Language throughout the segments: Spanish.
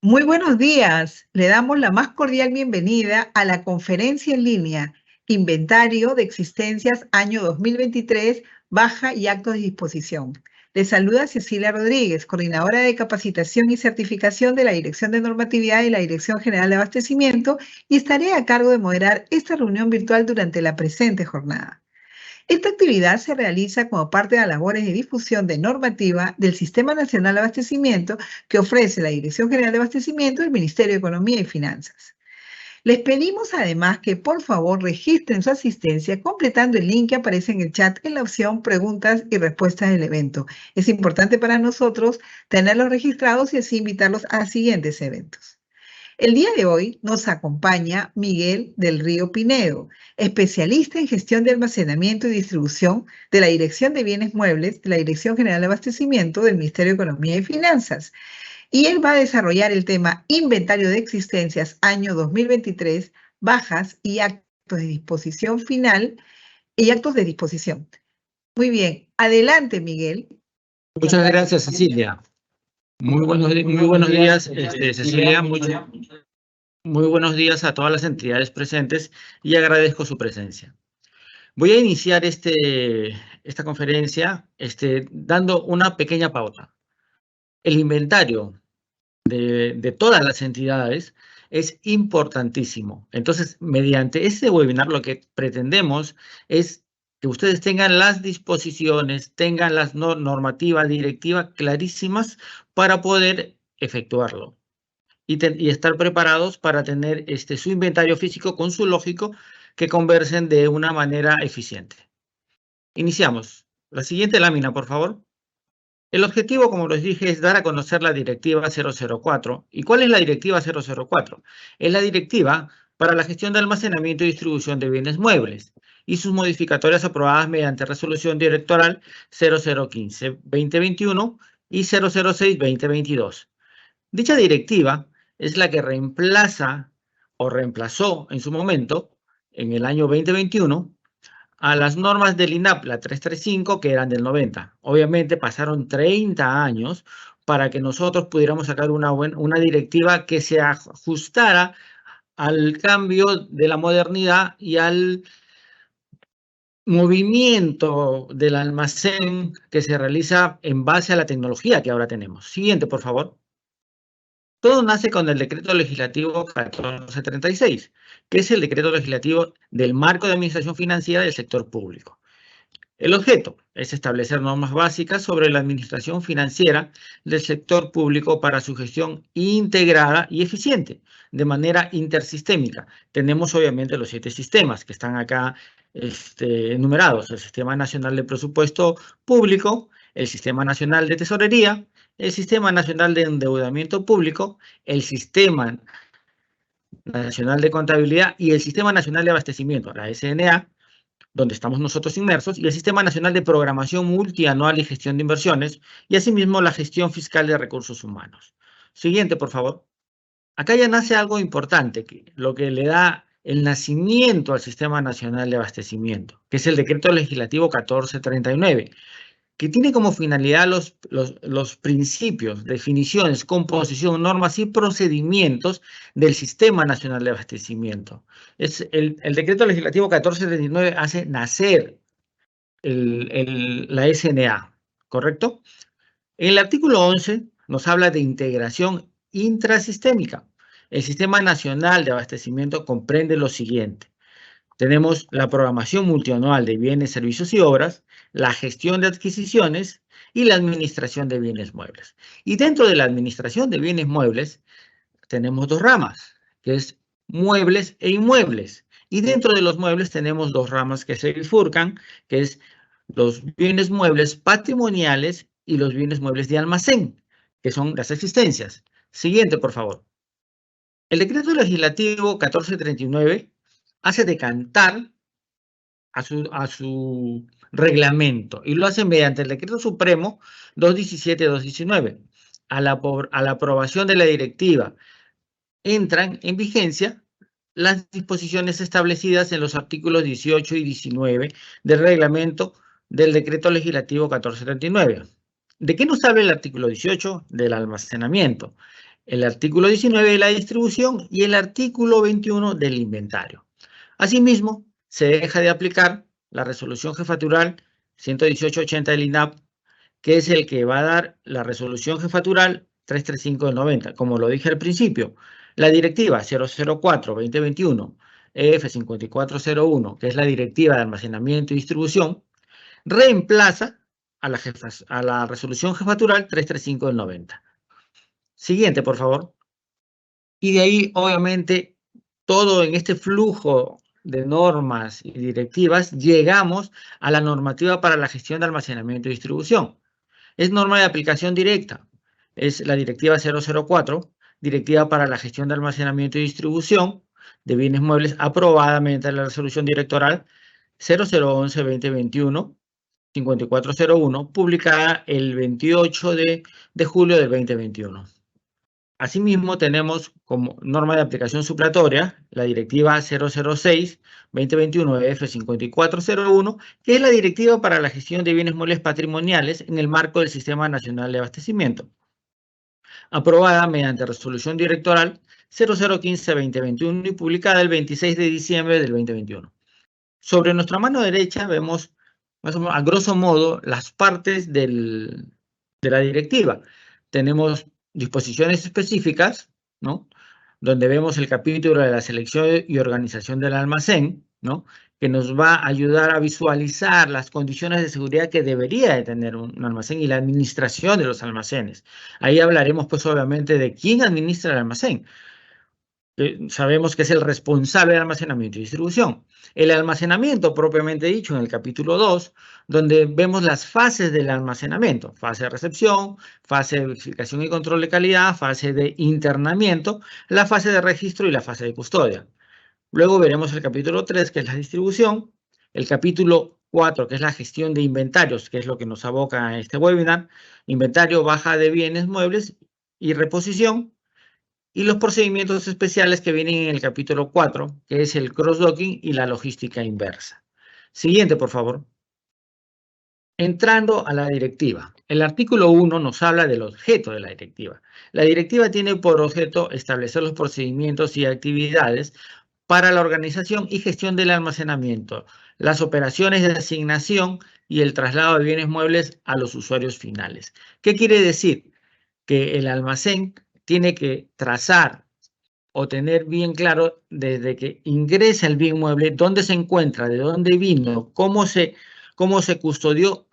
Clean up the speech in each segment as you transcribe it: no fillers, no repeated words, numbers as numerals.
Muy buenos días. Le damos la más cordial bienvenida a la conferencia en línea Inventario de Existencias año 2023, Baja y Actos de Disposición. Le saluda Cecilia Rodríguez, coordinadora de capacitación y certificación de la Dirección de Normatividad y la Dirección General de Abastecimiento, y estaré a cargo de moderar esta reunión virtual durante la presente jornada. Esta actividad se realiza como parte de las labores de difusión de normativa del Sistema Nacional de Abastecimiento que ofrece la Dirección General de Abastecimiento del Ministerio de Economía y Finanzas. Les pedimos además que por favor registren su asistencia completando el link que aparece en el chat en la opción preguntas y respuestas del evento. Es importante para nosotros tenerlos registrados y así invitarlos a siguientes eventos. El día de hoy nos acompaña Miguel del Río Pinedo, especialista en gestión de almacenamiento y distribución de la Dirección de Bienes Muebles de la Dirección General de Abastecimiento del Ministerio de Economía y Finanzas. Y él va a desarrollar el tema Inventario de Existencias año 2023, bajas y actos de disposición final y actos de disposición. Muy bien, adelante Miguel. Muchas gracias, Cecilia. Muy buenos días, Cecilia. Muy buenos días a todas las entidades presentes y agradezco su presencia. Voy a iniciar esta conferencia dando una pequeña pauta. El inventario de todas las entidades es importantísimo. Entonces, mediante este webinar lo que pretendemos es que ustedes tengan las disposiciones, tengan las normativas, directivas clarísimas para poder efectuarlo y estar preparados para tener su inventario físico con su lógico que conversen de una manera eficiente. Iniciamos. La siguiente lámina, por favor. El objetivo, como les dije, es dar a conocer la Directiva 004. ¿Y cuál es la Directiva 004? Es la Directiva para la gestión de almacenamiento y distribución de bienes muebles y sus modificatorias aprobadas mediante Resolución Directoral 0015-2021 y 006-2022. Dicha directiva es la que reemplaza o reemplazó en su momento, en el año 2021, a las normas del INAP, la 335, que eran del 90. Obviamente pasaron 30 años para que nosotros pudiéramos sacar una directiva que se ajustara al cambio de la modernidad y al movimiento del almacén que se realiza en base a la tecnología que ahora tenemos. Siguiente, por favor. Todo nace con el Decreto Legislativo 1436, que es el decreto legislativo del marco de administración financiera del sector público. El objeto es establecer normas básicas sobre la administración financiera del sector público para su gestión integrada y eficiente, de manera intersistémica. Tenemos obviamente los 7 sistemas que están acá enumerados: el Sistema Nacional de Presupuesto Público, el Sistema Nacional de Tesorería, el Sistema Nacional de Endeudamiento Público, el Sistema Nacional de Contabilidad y el Sistema Nacional de Abastecimiento, la SNA, donde estamos nosotros inmersos, y el Sistema Nacional de Programación Multianual y Gestión de Inversiones, y asimismo la gestión fiscal de recursos humanos. Siguiente, por favor. Acá ya nace algo importante, lo que le da el nacimiento al Sistema Nacional de Abastecimiento, que es el Decreto Legislativo 1439, que tiene como finalidad los principios, definiciones, composición, normas y procedimientos del Sistema Nacional de Abastecimiento. El Decreto Legislativo 1439 hace nacer la SNA, ¿correcto? En el artículo 11 nos habla de integración intrasistémica. El Sistema Nacional de Abastecimiento comprende lo siguiente. Tenemos la programación multianual de bienes, servicios y obras, la gestión de adquisiciones y la administración de bienes muebles. Y dentro de la administración de bienes muebles tenemos 2 ramas, que es muebles e inmuebles. Y dentro de los muebles tenemos 2 ramas que se bifurcan, que es los bienes muebles patrimoniales y los bienes muebles de almacén, que son las existencias. Siguiente, por favor. El decreto legislativo 1439 hace decantar a su reglamento y lo hace mediante el Decreto Supremo 217-219. A la aprobación de la directiva entran en vigencia las disposiciones establecidas en los artículos 18 y 19 del reglamento del Decreto Legislativo 1439. ¿De qué nos habla el artículo 18? Del almacenamiento. el artículo 19 de la distribución y el artículo 21 del inventario. Asimismo, se deja de aplicar la resolución jefatural 11880 del INAP, que es el que va a dar la resolución jefatural 335 del 90. Como lo dije al principio, la directiva 004-2021 EF5401, que es la directiva de almacenamiento y distribución, reemplaza a la resolución jefatural 335 del 90. Siguiente, por favor. Y de ahí, obviamente, todo en este flujo de normas y directivas, llegamos a la normativa para la gestión de almacenamiento y distribución. Es norma de aplicación directa. Es la directiva 004, directiva para la gestión de almacenamiento y distribución de bienes muebles, aprobada mediante la resolución directoral 0011-2021, 5401, publicada el 28 de julio del 2021. Asimismo, tenemos como norma de aplicación supletoria la directiva 006-2021 F5401, que es la directiva para la gestión de bienes muebles patrimoniales en el marco del Sistema Nacional de Abastecimiento, aprobada mediante resolución directoral 0015-2021 y publicada el 26 de diciembre del 2021. Sobre nuestra mano derecha vemos, más o menos, a grosso modo, las partes de la directiva. Tenemos disposiciones específicas, ¿no? Donde vemos el capítulo de la selección y organización del almacén, ¿no? Que nos va a ayudar a visualizar las condiciones de seguridad que debería de tener un almacén y la administración de los almacenes. Ahí hablaremos, pues, obviamente, de quién administra el almacén. Sabemos que es el responsable de almacenamiento y distribución. El almacenamiento, propiamente dicho, en el capítulo 2, donde vemos las fases del almacenamiento: fase de recepción, fase de verificación y control de calidad, fase de internamiento, la fase de registro y la fase de custodia. Luego veremos el capítulo 3, que es la distribución, el capítulo 4, que es la gestión de inventarios, que es lo que nos aboca a este webinar, inventario, baja de bienes muebles y reposición, y los procedimientos especiales que vienen en el capítulo 4, que es el cross-docking y la logística inversa. Siguiente, por favor. Entrando a la directiva. El artículo 1 nos habla del objeto de la directiva. La directiva tiene por objeto establecer los procedimientos y actividades para la organización y gestión del almacenamiento, las operaciones de asignación y el traslado de bienes muebles a los usuarios finales. ¿Qué quiere decir? Que el almacén tiene que trazar o tener bien claro desde que ingresa el bien mueble, dónde se encuentra, de dónde vino, cómo se custodió,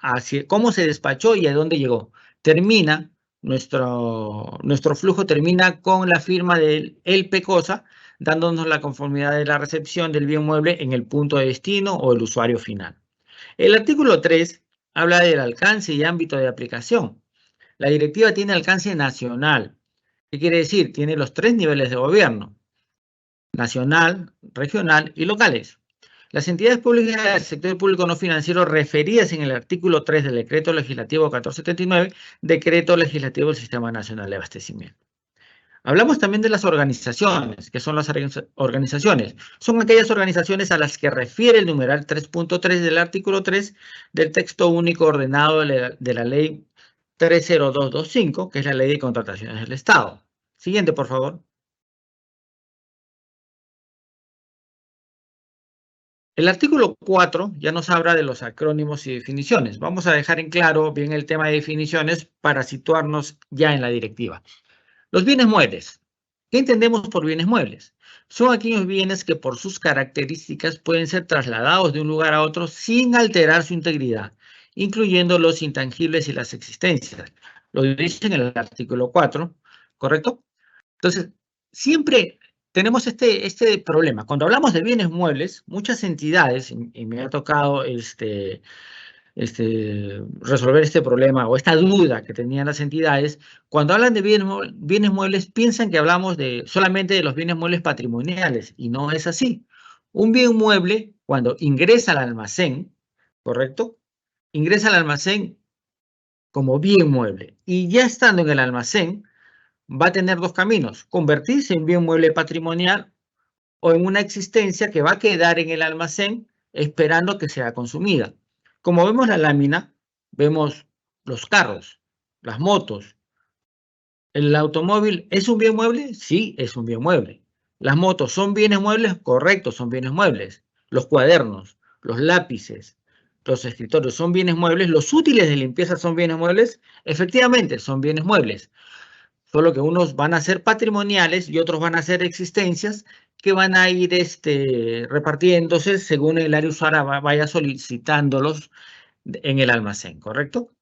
cómo se despachó y a dónde llegó. Termina, nuestro flujo termina con la firma del PECOSA, dándonos la conformidad de la recepción del bien mueble en el punto de destino o el usuario final. El artículo 3 habla del alcance y ámbito de aplicación. La directiva tiene alcance nacional. ¿Qué quiere decir? Tiene los 3 niveles de gobierno: nacional, regional y locales. Las entidades públicas del sector público no financiero referidas en el artículo 3 del Decreto Legislativo 1479, Decreto Legislativo del Sistema Nacional de Abastecimiento. Hablamos también de las organizaciones. ¿Qué son las organizaciones? Son aquellas organizaciones a las que refiere el numeral 3.3 del artículo 3 del texto único ordenado de la ley 30225, que es la Ley de Contrataciones del Estado. Siguiente, por favor. El artículo 4 ya nos habla de los acrónimos y definiciones. Vamos a dejar en claro bien el tema de definiciones para situarnos ya en la directiva. Los bienes muebles. ¿Qué entendemos por bienes muebles? Son aquellos bienes que por sus características pueden ser trasladados de un lugar a otro sin alterar su integridad, incluyendo los intangibles y las existencias. Lo dice en el artículo 4, ¿correcto? Entonces, siempre tenemos este problema. Cuando hablamos de bienes muebles, muchas entidades, y me ha tocado resolver este problema o esta duda que tenían las entidades, cuando hablan de bienes muebles piensan que hablamos solamente de los bienes muebles patrimoniales, y no es así. Un bien mueble, cuando ingresa al almacén, ¿correcto? Ingresa al almacén como bien mueble, y ya estando en el almacén, va a tener 2 caminos: convertirse en bien mueble patrimonial o en una existencia que va a quedar en el almacén esperando que sea consumida. Como vemos la lámina, vemos los carros, las motos, ¿El automóvil es un bien mueble? Sí, es un bien mueble. ¿Las motos son bienes muebles? Correcto, son bienes muebles. Los cuadernos, los lápices, los escritorios son bienes muebles. ¿Los útiles de limpieza son bienes muebles? Efectivamente, son bienes muebles. Solo que unos van a ser patrimoniales y otros van a ser existencias que van a ir repartiéndose según el área usuaria vaya solicitándolos en el almacén, ¿correcto?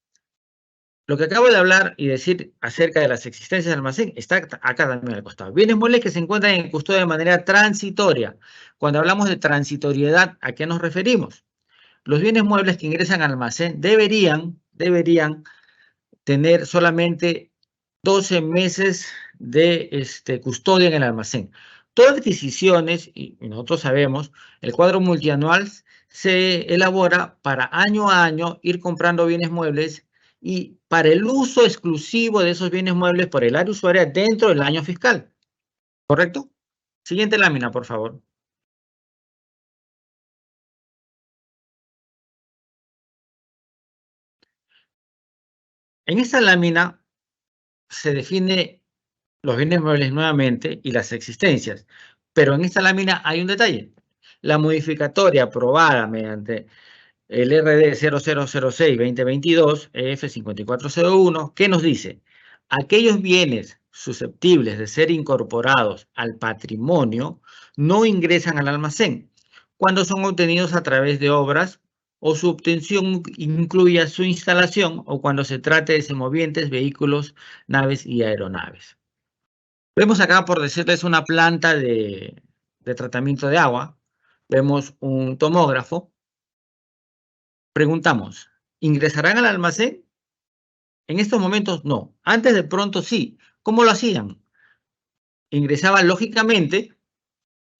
Lo que acabo de hablar y decir acerca de las existencias del almacén está acá también al costado. Bienes muebles que se encuentran en custodia de manera transitoria. Cuando hablamos de transitoriedad, ¿a qué nos referimos? Los bienes muebles que ingresan al almacén deberían tener solamente 12 meses de custodia en el almacén. Todas adquisiciones, y nosotros sabemos, el cuadro multianual se elabora para año a año ir comprando bienes muebles y para el uso exclusivo de esos bienes muebles por el área usuaria dentro del año fiscal. ¿Correcto? Siguiente lámina, por favor. En esta lámina se define los bienes muebles nuevamente y las existencias. Pero en esta lámina hay un detalle. La modificatoria aprobada mediante el RD 0006-2022, EF5401, ¿qué nos dice? Aquellos bienes susceptibles de ser incorporados al patrimonio no ingresan al almacén cuando son obtenidos a través de obras o su obtención incluya su instalación o cuando se trate de semovientes, vehículos, naves y aeronaves. Vemos acá, por decirles, una planta de tratamiento de agua. Vemos un tomógrafo. Preguntamos, ¿ingresarán al almacén? En estos momentos no. Antes de pronto sí. ¿Cómo lo hacían? Ingresaban lógicamente,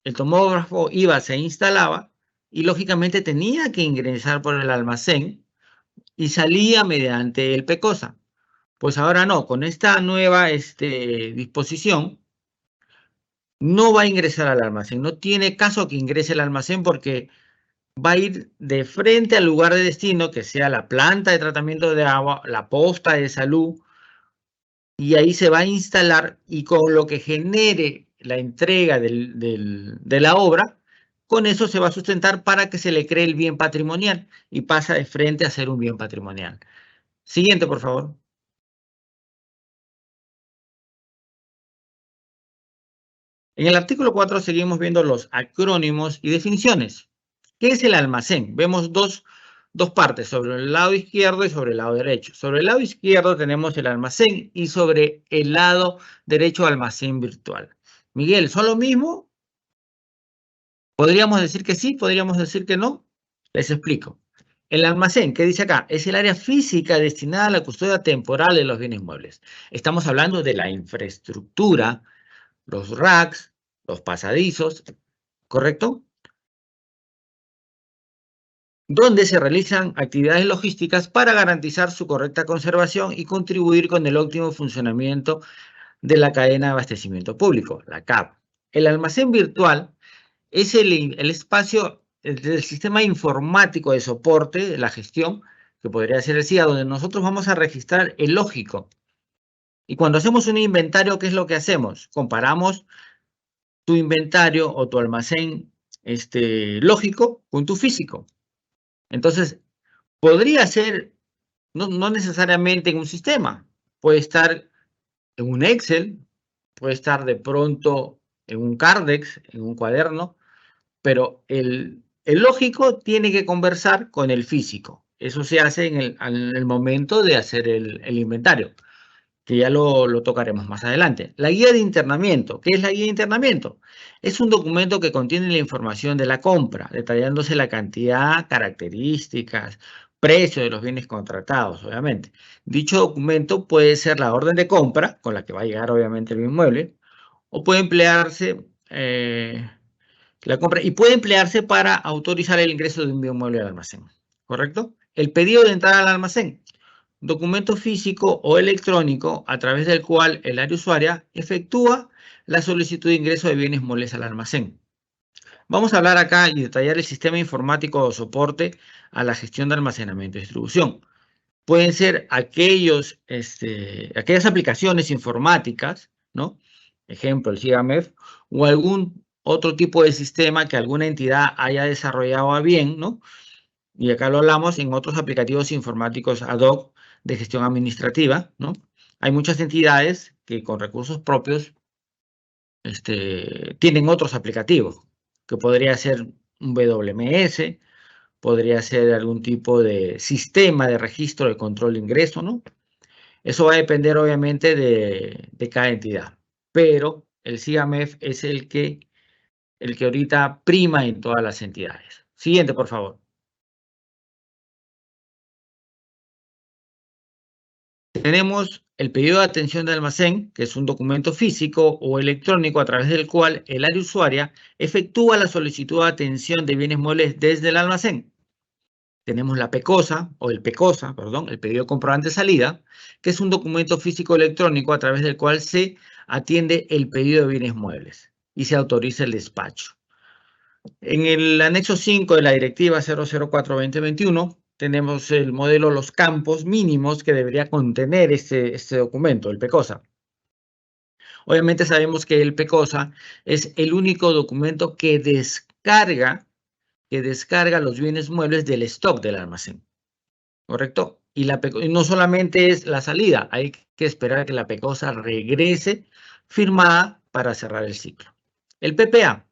el tomógrafo iba, se instalaba y lógicamente tenía que ingresar por el almacén y salía mediante el PECOSA. Pues ahora no, con esta nueva disposición no va a ingresar al almacén. No tiene caso que ingrese al almacén porque va a ir de frente al lugar de destino, que sea la planta de tratamiento de agua, la posta de salud, y ahí se va a instalar y con lo que genere la entrega de la obra, con eso se va a sustentar para que se le cree el bien patrimonial y pasa de frente a ser un bien patrimonial. Siguiente, por favor. En el artículo 4 seguimos viendo los acrónimos y definiciones. ¿Qué es el almacén? Vemos dos partes, sobre el lado izquierdo y sobre el lado derecho. Sobre el lado izquierdo tenemos el almacén y sobre el lado derecho almacén virtual. Miguel, ¿son lo mismo? Podríamos decir que sí, podríamos decir que no. Les explico. El almacén, ¿qué dice acá? Es el área física destinada a la custodia temporal de los bienes muebles. Estamos hablando de la infraestructura, los racks, los pasadizos, ¿correcto? Donde se realizan actividades logísticas para garantizar su correcta conservación y contribuir con el óptimo funcionamiento de la cadena de abastecimiento público, la CAP. El almacén virtual es el espacio del sistema informático de soporte, de la gestión, que podría ser el CIA, donde nosotros vamos a registrar el lógico. Y cuando hacemos un inventario, ¿qué es lo que hacemos? Comparamos tu inventario o tu almacén lógico con tu físico. Entonces, podría ser, no necesariamente en un sistema, puede estar en un Excel, puede estar de pronto en un Cardex, en un cuaderno, pero el lógico tiene que conversar con el físico. Eso se hace en el momento de hacer el inventario, que ya lo tocaremos más adelante. La guía de internamiento. ¿Qué es la guía de internamiento? Es un documento que contiene la información de la compra, detallándose la cantidad, características, precio de los bienes contratados, obviamente. Dicho documento puede ser la orden de compra, con la que va a llegar obviamente el inmueble, o puede emplearse la compra, y puede emplearse para autorizar el ingreso de un bien mueble al almacén, ¿correcto? El pedido de entrada al almacén. Documento físico o electrónico a través del cual el área usuaria efectúa la solicitud de ingreso de bienes muebles al almacén. Vamos a hablar acá y detallar el sistema informático de soporte a la gestión de almacenamiento y distribución. pueden ser aquellas aplicaciones informáticas, ¿no? Ejemplo, el CIGAMEF, o algún otro tipo de sistema que alguna entidad haya desarrollado a bien, ¿no? Y acá lo hablamos en otros aplicativos informáticos ad hoc de gestión administrativa, ¿no? Hay muchas entidades que con recursos propios tienen otros aplicativos, que podría ser un WMS, podría ser algún tipo de sistema de registro de control de ingreso, ¿no? Eso va a depender obviamente de cada entidad, pero el CIGAMEF es el que ahorita prima en todas las entidades. Siguiente, por favor. Tenemos el pedido de atención de almacén, que es un documento físico o electrónico a través del cual el área usuaria efectúa la solicitud de atención de bienes muebles desde el almacén. Tenemos la PECOSA, o el PECOSA, perdón, el pedido de comprobante de salida, que es un documento físico electrónico a través del cual se atiende el pedido de bienes muebles y se autoriza el despacho. En el anexo 5 de la directiva 004-2021 tenemos el modelo Los campos mínimos que debería contener este documento, el PECOSA. Obviamente sabemos que el PECOSA es el único documento que descarga los bienes muebles del stock del almacén, ¿correcto? Y no solamente es la salida, hay que esperar que la PECOSA regrese firmada para cerrar el ciclo. El PPA,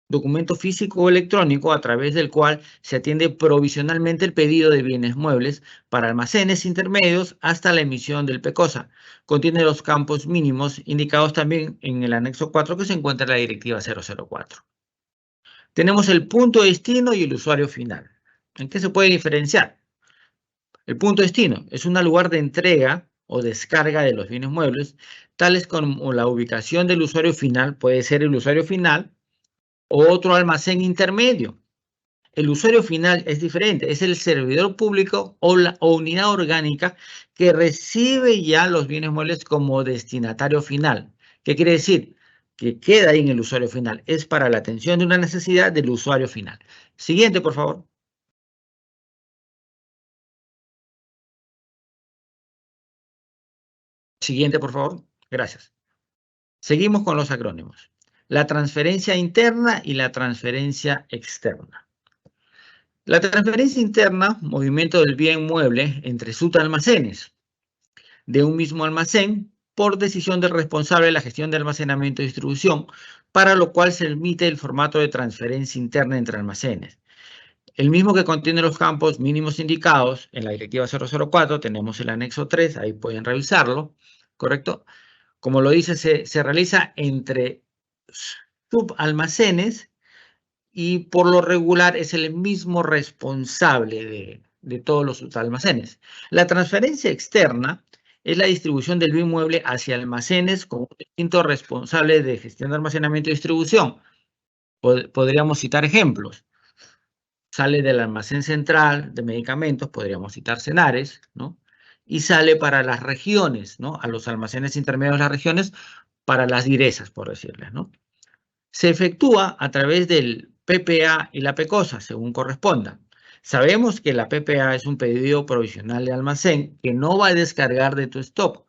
documento físico o electrónico a través del cual se atiende provisionalmente el pedido de bienes muebles para almacenes intermedios hasta la emisión del PECOSA. Contiene los campos mínimos indicados también en el anexo 4 que se encuentra en la directiva 004. Tenemos el punto de destino y el usuario final. ¿En qué se puede diferenciar? El punto de destino es un lugar de entrega o descarga de los bienes muebles, tales como la ubicación del usuario final, puede ser el usuario final, o otro almacén intermedio. El usuario final es diferente, es el servidor público o unidad orgánica que recibe ya los bienes muebles como destinatario final. ¿Qué quiere decir? Que queda ahí en el usuario final. Es para la atención de una necesidad del usuario final. Siguiente, por favor. Siguiente, por favor. Gracias. Seguimos con los acrónimos. La transferencia interna y la transferencia externa. La transferencia interna, movimiento del bien mueble entre subalmacenes de un mismo almacén por decisión del responsable de la gestión de almacenamiento y distribución, para lo cual se emite el formato de transferencia interna entre almacenes. El mismo que contiene los campos mínimos indicados en la directiva 004, tenemos el anexo 3, ahí pueden revisarlo, ¿correcto? Como lo dice, se realiza entre subalmacenes y por lo regular es el mismo responsable de todos los almacenes. La transferencia externa es la distribución del bien mueble hacia almacenes con un distinto responsable de gestión de almacenamiento y distribución. Podríamos citar ejemplos. Sale del almacén central de medicamentos, podríamos citar Senares, ¿no? Y sale para las regiones, ¿no? A los almacenes intermedios de las regiones, para las direzas, por decirles, ¿no? Se efectúa a través del PPA y la PECOSA, según corresponda. Sabemos que la PPA es un pedido provisional de almacén que no va a descargar de tu stock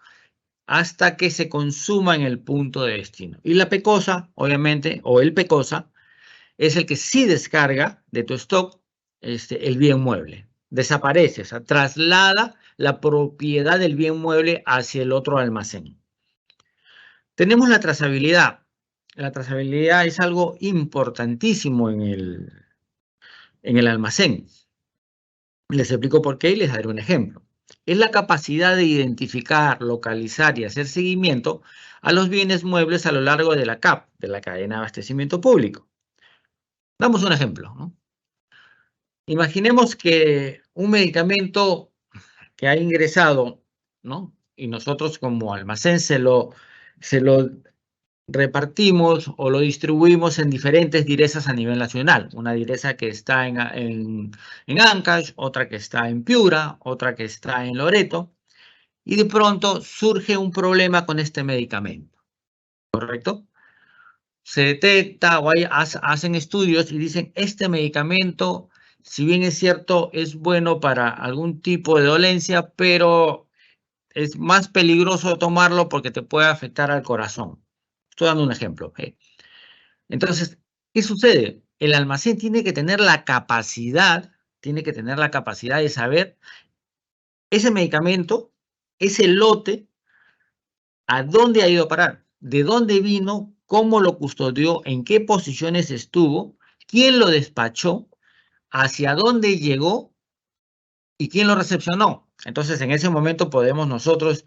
hasta que se consuma en el punto de destino. Y la PECOSA, obviamente, o el PECOSA, es el que sí descarga de tu stock el bien mueble. Desaparece, o sea, traslada la propiedad del bien mueble hacia el otro almacén. Tenemos la trazabilidad. La trazabilidad es algo importantísimo en el almacén. Les explico por qué y les daré un ejemplo. Es la capacidad de identificar, localizar y hacer seguimiento a los bienes muebles a lo largo de la CAP, de la cadena de abastecimiento público. Damos un ejemplo, ¿no? Imaginemos que un medicamento que ha ingresado, ¿no? Y nosotros como almacén se lo repartimos o lo distribuimos en diferentes direzas a nivel nacional. Una direza que está en Ancash, otra que está en Piura, otra que está en Loreto, y de pronto surge un problema con este medicamento, ¿correcto? Se detecta o hacen estudios y dicen, este medicamento si bien es cierto, es bueno para algún tipo de dolencia, pero es más peligroso tomarlo porque te puede afectar al corazón. Estoy dando un ejemplo. Entonces, ¿qué sucede? El almacén tiene que tener la capacidad de saber ese medicamento, ese lote, a dónde ha ido a parar, de dónde vino, cómo lo custodió, en qué posiciones estuvo, quién lo despachó, hacia dónde llegó y quién lo recepcionó. Entonces, en ese momento podemos nosotros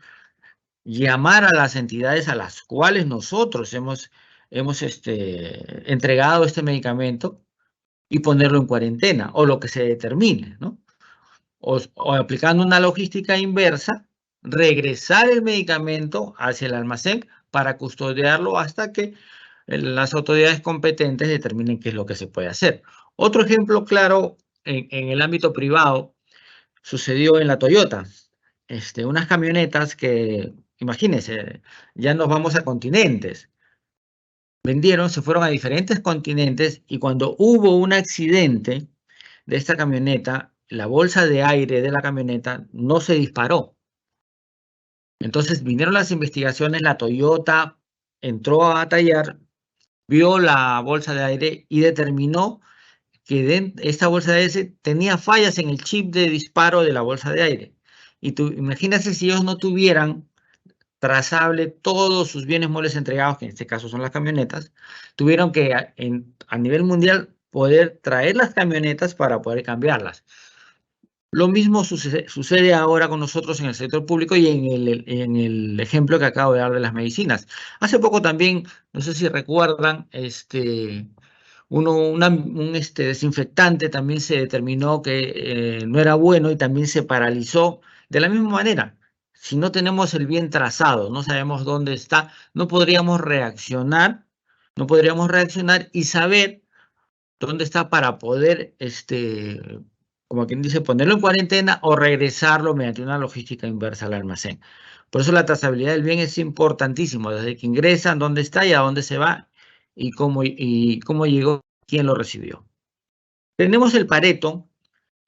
llamar a las entidades a las cuales nosotros hemos entregado este medicamento y ponerlo en cuarentena o lo que se determine, ¿no? O aplicando una logística inversa, regresar el medicamento hacia el almacén para custodiarlo hasta que las autoridades competentes determinen qué es lo que se puede hacer. Otro ejemplo claro en el ámbito privado sucedió en la Toyota. Unas camionetas que, imagínense, ya nos vamos a continentes. Vendieron, se fueron a diferentes continentes y cuando hubo un accidente de esta camioneta, la bolsa de aire de la camioneta no se disparó. Entonces vinieron las investigaciones, la Toyota entró a tallar, vio la bolsa de aire y determinó que esta bolsa de aire tenía fallas en el chip de disparo de la bolsa de aire. Y tú imagínate si ellos no tuvieran trazable todos sus bienes muebles entregados, que en este caso son las camionetas, tuvieron que a nivel mundial poder traer las camionetas para poder cambiarlas. Lo mismo sucede ahora con nosotros en el sector público y en el ejemplo que acabo de dar de las medicinas. Hace poco también, no sé si recuerdan, un desinfectante también se determinó que no era bueno y también se paralizó de la misma manera. Si no tenemos el bien trazado, no sabemos dónde está, no podríamos reaccionar y saber dónde está para poder, como quien dice, ponerlo en cuarentena o regresarlo mediante una logística inversa al almacén. Por eso la trazabilidad del bien es importantísimo, desde que ingresan, dónde está y a dónde se va y cómo llegó, quién lo recibió. Tenemos el Pareto,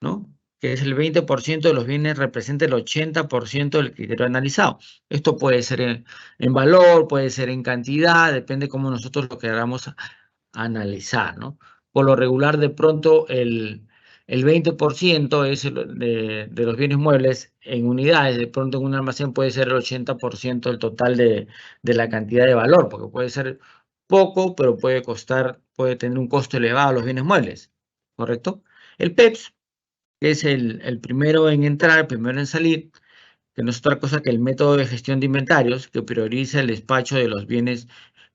¿no? Que es el 20% de los bienes representa el 80% del criterio analizado. Esto puede ser en valor, puede ser en cantidad, depende cómo nosotros lo queramos analizar, ¿no? Por lo regular, de pronto, el 20% es de los bienes muebles en unidades, de pronto en un almacén puede ser el 80% del total de la cantidad de valor, porque puede ser poco, pero puede tener un costo elevado los bienes muebles, ¿correcto? El PEPS, que es el primero en entrar, el primero en salir, que no es otra cosa que el método de gestión de inventarios, que prioriza el despacho de los bienes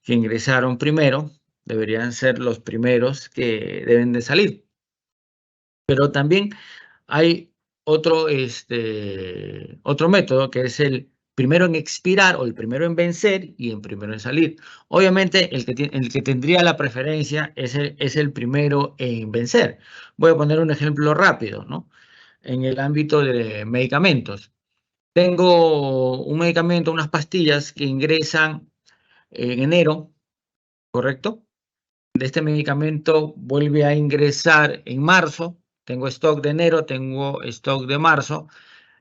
que ingresaron primero, deberían ser los primeros que deben de salir. Pero también hay otro método que es el primero en expirar o el primero en vencer y el primero en salir. Obviamente el que tendría la preferencia es el primero en vencer. Voy a poner un ejemplo rápido, ¿no? En el ámbito de medicamentos. Tengo un medicamento, unas pastillas que ingresan en enero, ¿correcto? De este medicamento vuelve a ingresar en marzo. Tengo stock de enero, tengo stock de marzo.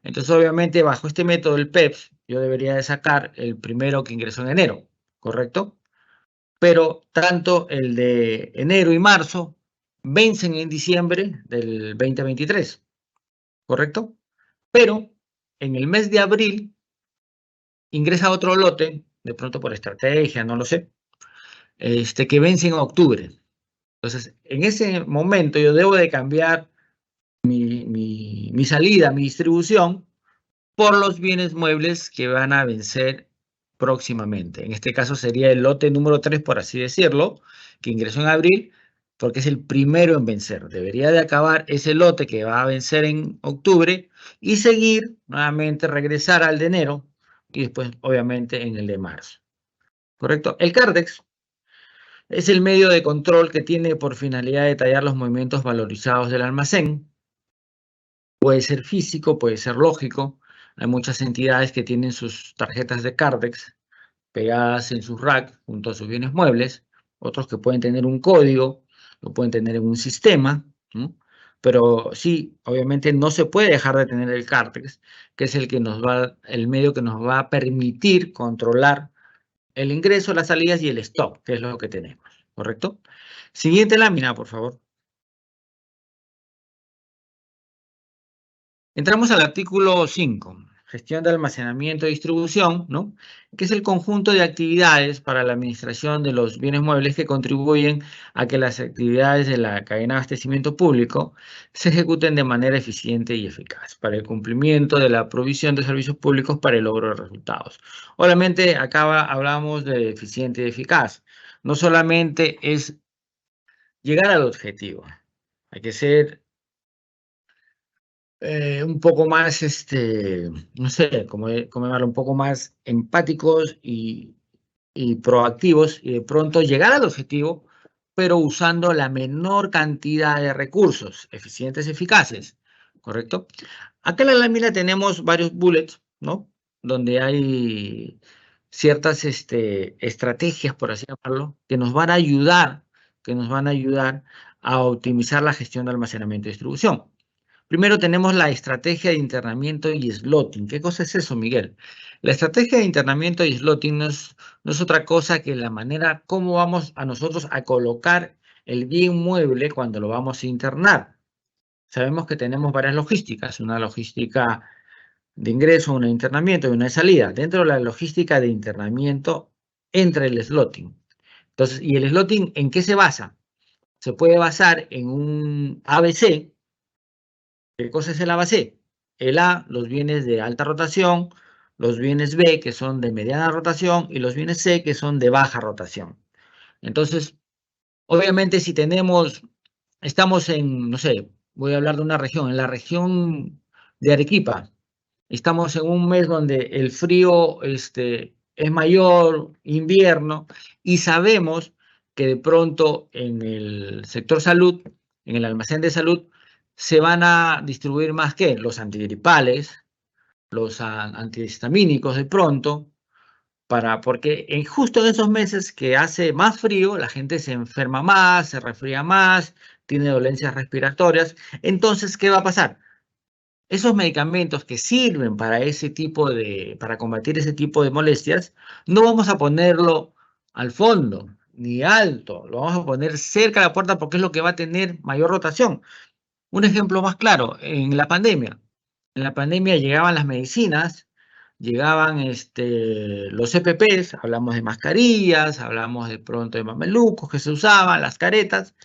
Entonces, obviamente, bajo este método, el PEPS, yo debería de sacar el primero que ingresó en enero, ¿correcto? Pero tanto el de enero y marzo vencen en diciembre del 2023, ¿correcto? Pero en el mes de abril ingresa otro lote, de pronto por estrategia, no lo sé, que vence en octubre. Entonces, en ese momento yo debo de cambiar mi salida, mi distribución, por los bienes muebles que van a vencer próximamente. En este caso sería el lote número 3, por así decirlo, que ingresó en abril, porque es el primero en vencer. Debería de acabar ese lote que va a vencer en octubre y seguir nuevamente, regresar al de enero y después, obviamente, en el de marzo. ¿Correcto? El Cardex es el medio de control que tiene por finalidad detallar los movimientos valorizados del almacén. Puede ser físico, puede ser lógico. Hay muchas entidades que tienen sus tarjetas de Cardex pegadas en sus rack junto a sus bienes muebles. Otros que pueden tener un código, lo pueden tener en un sistema, ¿no? pero sí, obviamente no se puede dejar de tener el CARTEX, que es el medio que nos va a permitir controlar el ingreso, las salidas y el stock, que es lo que tenemos, ¿correcto? Siguiente lámina, por favor. Entramos al artículo 5, gestión de almacenamiento y distribución, ¿no? Que es el conjunto de actividades para la administración de los bienes muebles que contribuyen a que las actividades de la cadena de abastecimiento público se ejecuten de manera eficiente y eficaz para el cumplimiento de la provisión de servicios públicos para el logro de resultados. Obviamente, acá hablamos de eficiente y eficaz. No solamente es llegar al objetivo, hay que ser un poco más, no sé, cómo llamarlo, un poco más empáticos y proactivos y de pronto llegar al objetivo, pero usando la menor cantidad de recursos eficientes y eficaces, ¿correcto? Acá en la lámina tenemos varios bullets, ¿no? Donde hay ciertas estrategias, por así llamarlo, que nos van a ayudar a optimizar la gestión de almacenamiento y distribución. Primero tenemos la estrategia de internamiento y slotting. ¿Qué cosa es eso, Miguel? La estrategia de internamiento y slotting no es otra cosa que la manera como vamos a nosotros a colocar el bien mueble cuando lo vamos a internar. Sabemos que tenemos varias logísticas, una logística de ingreso, una de internamiento y una de salida. Dentro de la logística de internamiento entra el slotting. Entonces, ¿y el slotting en qué se basa? Se puede basar en un ABC. ¿Qué cosa es el ABC? El A, los bienes de alta rotación, los bienes B, que son de mediana rotación, y los bienes C, que son de baja rotación. Entonces, obviamente, si estamos en, no sé, voy a hablar de una región, en la región de Arequipa, estamos en un mes donde el frío es mayor, invierno, y sabemos que de pronto en el sector salud, en el almacén de salud, se van a distribuir más que los antigripales, los antihistamínicos de pronto, porque justo en esos meses que hace más frío, la gente se enferma más, se resfría más, tiene dolencias respiratorias. Entonces, ¿qué va a pasar? Esos medicamentos que sirven para combatir ese tipo de molestias, no vamos a ponerlo al fondo ni alto, lo vamos a poner cerca de la puerta porque es lo que va a tener mayor rotación. Un ejemplo más claro, en la pandemia. En la pandemia llegaban las medicinas, llegaban los EPPs, hablamos de mascarillas, hablamos de pronto de mamelucos que se usaban, las caretas.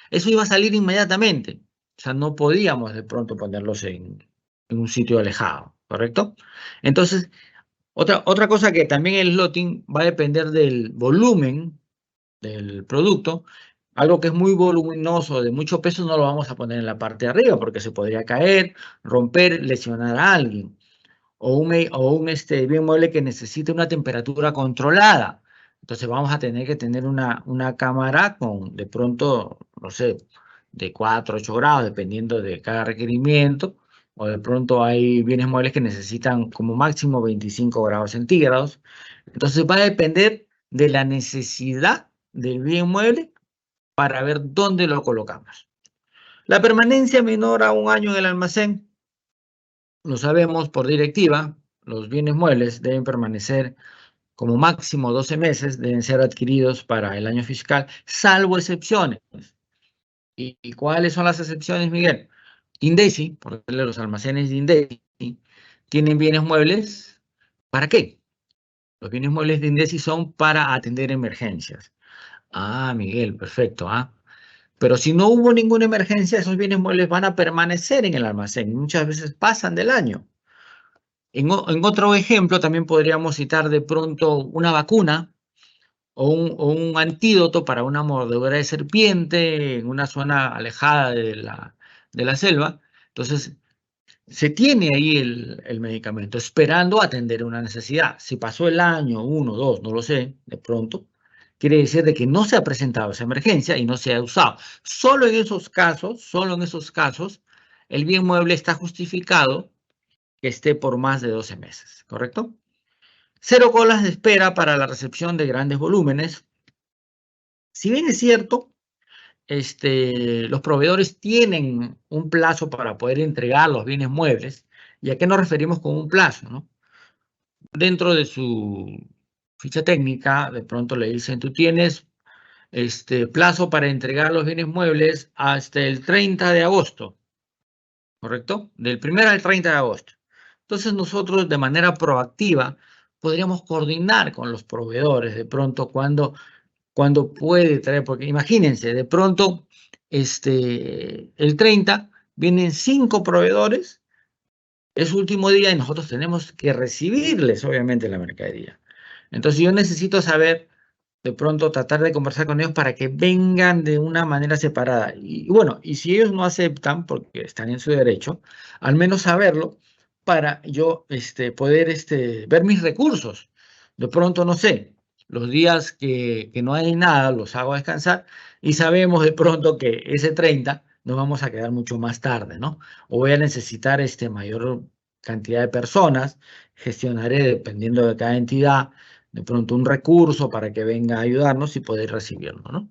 Eso iba a salir inmediatamente. O sea, no podíamos de pronto ponerlos en un sitio alejado, ¿correcto? Entonces, otra cosa que también el slotting va a depender del volumen del producto. Algo que es muy voluminoso, de mucho peso, no lo vamos a poner en la parte de arriba porque se podría caer, romper, lesionar a alguien. O un bien mueble que necesite una temperatura controlada. Entonces vamos a tener que tener una cámara con, de pronto, no sé, de 4 8 grados, dependiendo de cada requerimiento. O de pronto hay bienes muebles que necesitan como máximo 25 grados centígrados. Entonces va a depender de la necesidad del bien mueble para ver dónde lo colocamos. La permanencia menor a un año en el almacén, lo sabemos por directiva, los bienes muebles deben permanecer como máximo 12 meses, deben ser adquiridos para el año fiscal, salvo excepciones. ¿Y cuáles son las excepciones, Miguel? Indesi, por ejemplo, los almacenes de Indesi, tienen bienes muebles, ¿para qué? Los bienes muebles de Indesi son para atender emergencias. Ah, Miguel, perfecto, ¿ah? Pero si no hubo ninguna emergencia, esos bienes muebles van a permanecer en el almacén. Muchas veces pasan del año. En otro ejemplo, también podríamos citar de pronto una vacuna o un antídoto para una mordedura de serpiente en una zona alejada de la selva. Entonces, se tiene ahí el medicamento, esperando atender una necesidad. Si pasó el año, 1, 2, no lo sé, de pronto, quiere decir de que no se ha presentado esa emergencia y no se ha usado. Solo en esos casos, el bien mueble está justificado que esté por más de 12 meses, ¿correcto? Cero colas de espera para la recepción de grandes volúmenes. Si bien es cierto los proveedores tienen un plazo para poder entregar los bienes muebles. ¿Y a qué nos referimos con un plazo, no? Dentro de su ficha técnica, de pronto le dicen, tú tienes plazo para entregar los bienes muebles hasta el 30 de agosto, ¿correcto? Del 1 al 30 de agosto. Entonces nosotros de manera proactiva podríamos coordinar con los proveedores de pronto cuando puede traer, porque imagínense, de pronto el 30 vienen 5 proveedores, es su último día y nosotros tenemos que recibirles obviamente la mercadería. Entonces yo necesito saber, de pronto tratar de conversar con ellos para que vengan de una manera separada. Y bueno, y si ellos no aceptan, porque están en su derecho, al menos saberlo para yo poder ver mis recursos. De pronto, no sé, los días que no hay nada, los hago descansar y sabemos de pronto que ese 30 nos vamos a quedar mucho más tarde, ¿no? O voy a necesitar mayor cantidad de personas, gestionaré dependiendo de cada entidad de pronto un recurso para que venga a ayudarnos y poder recibirlo, ¿no?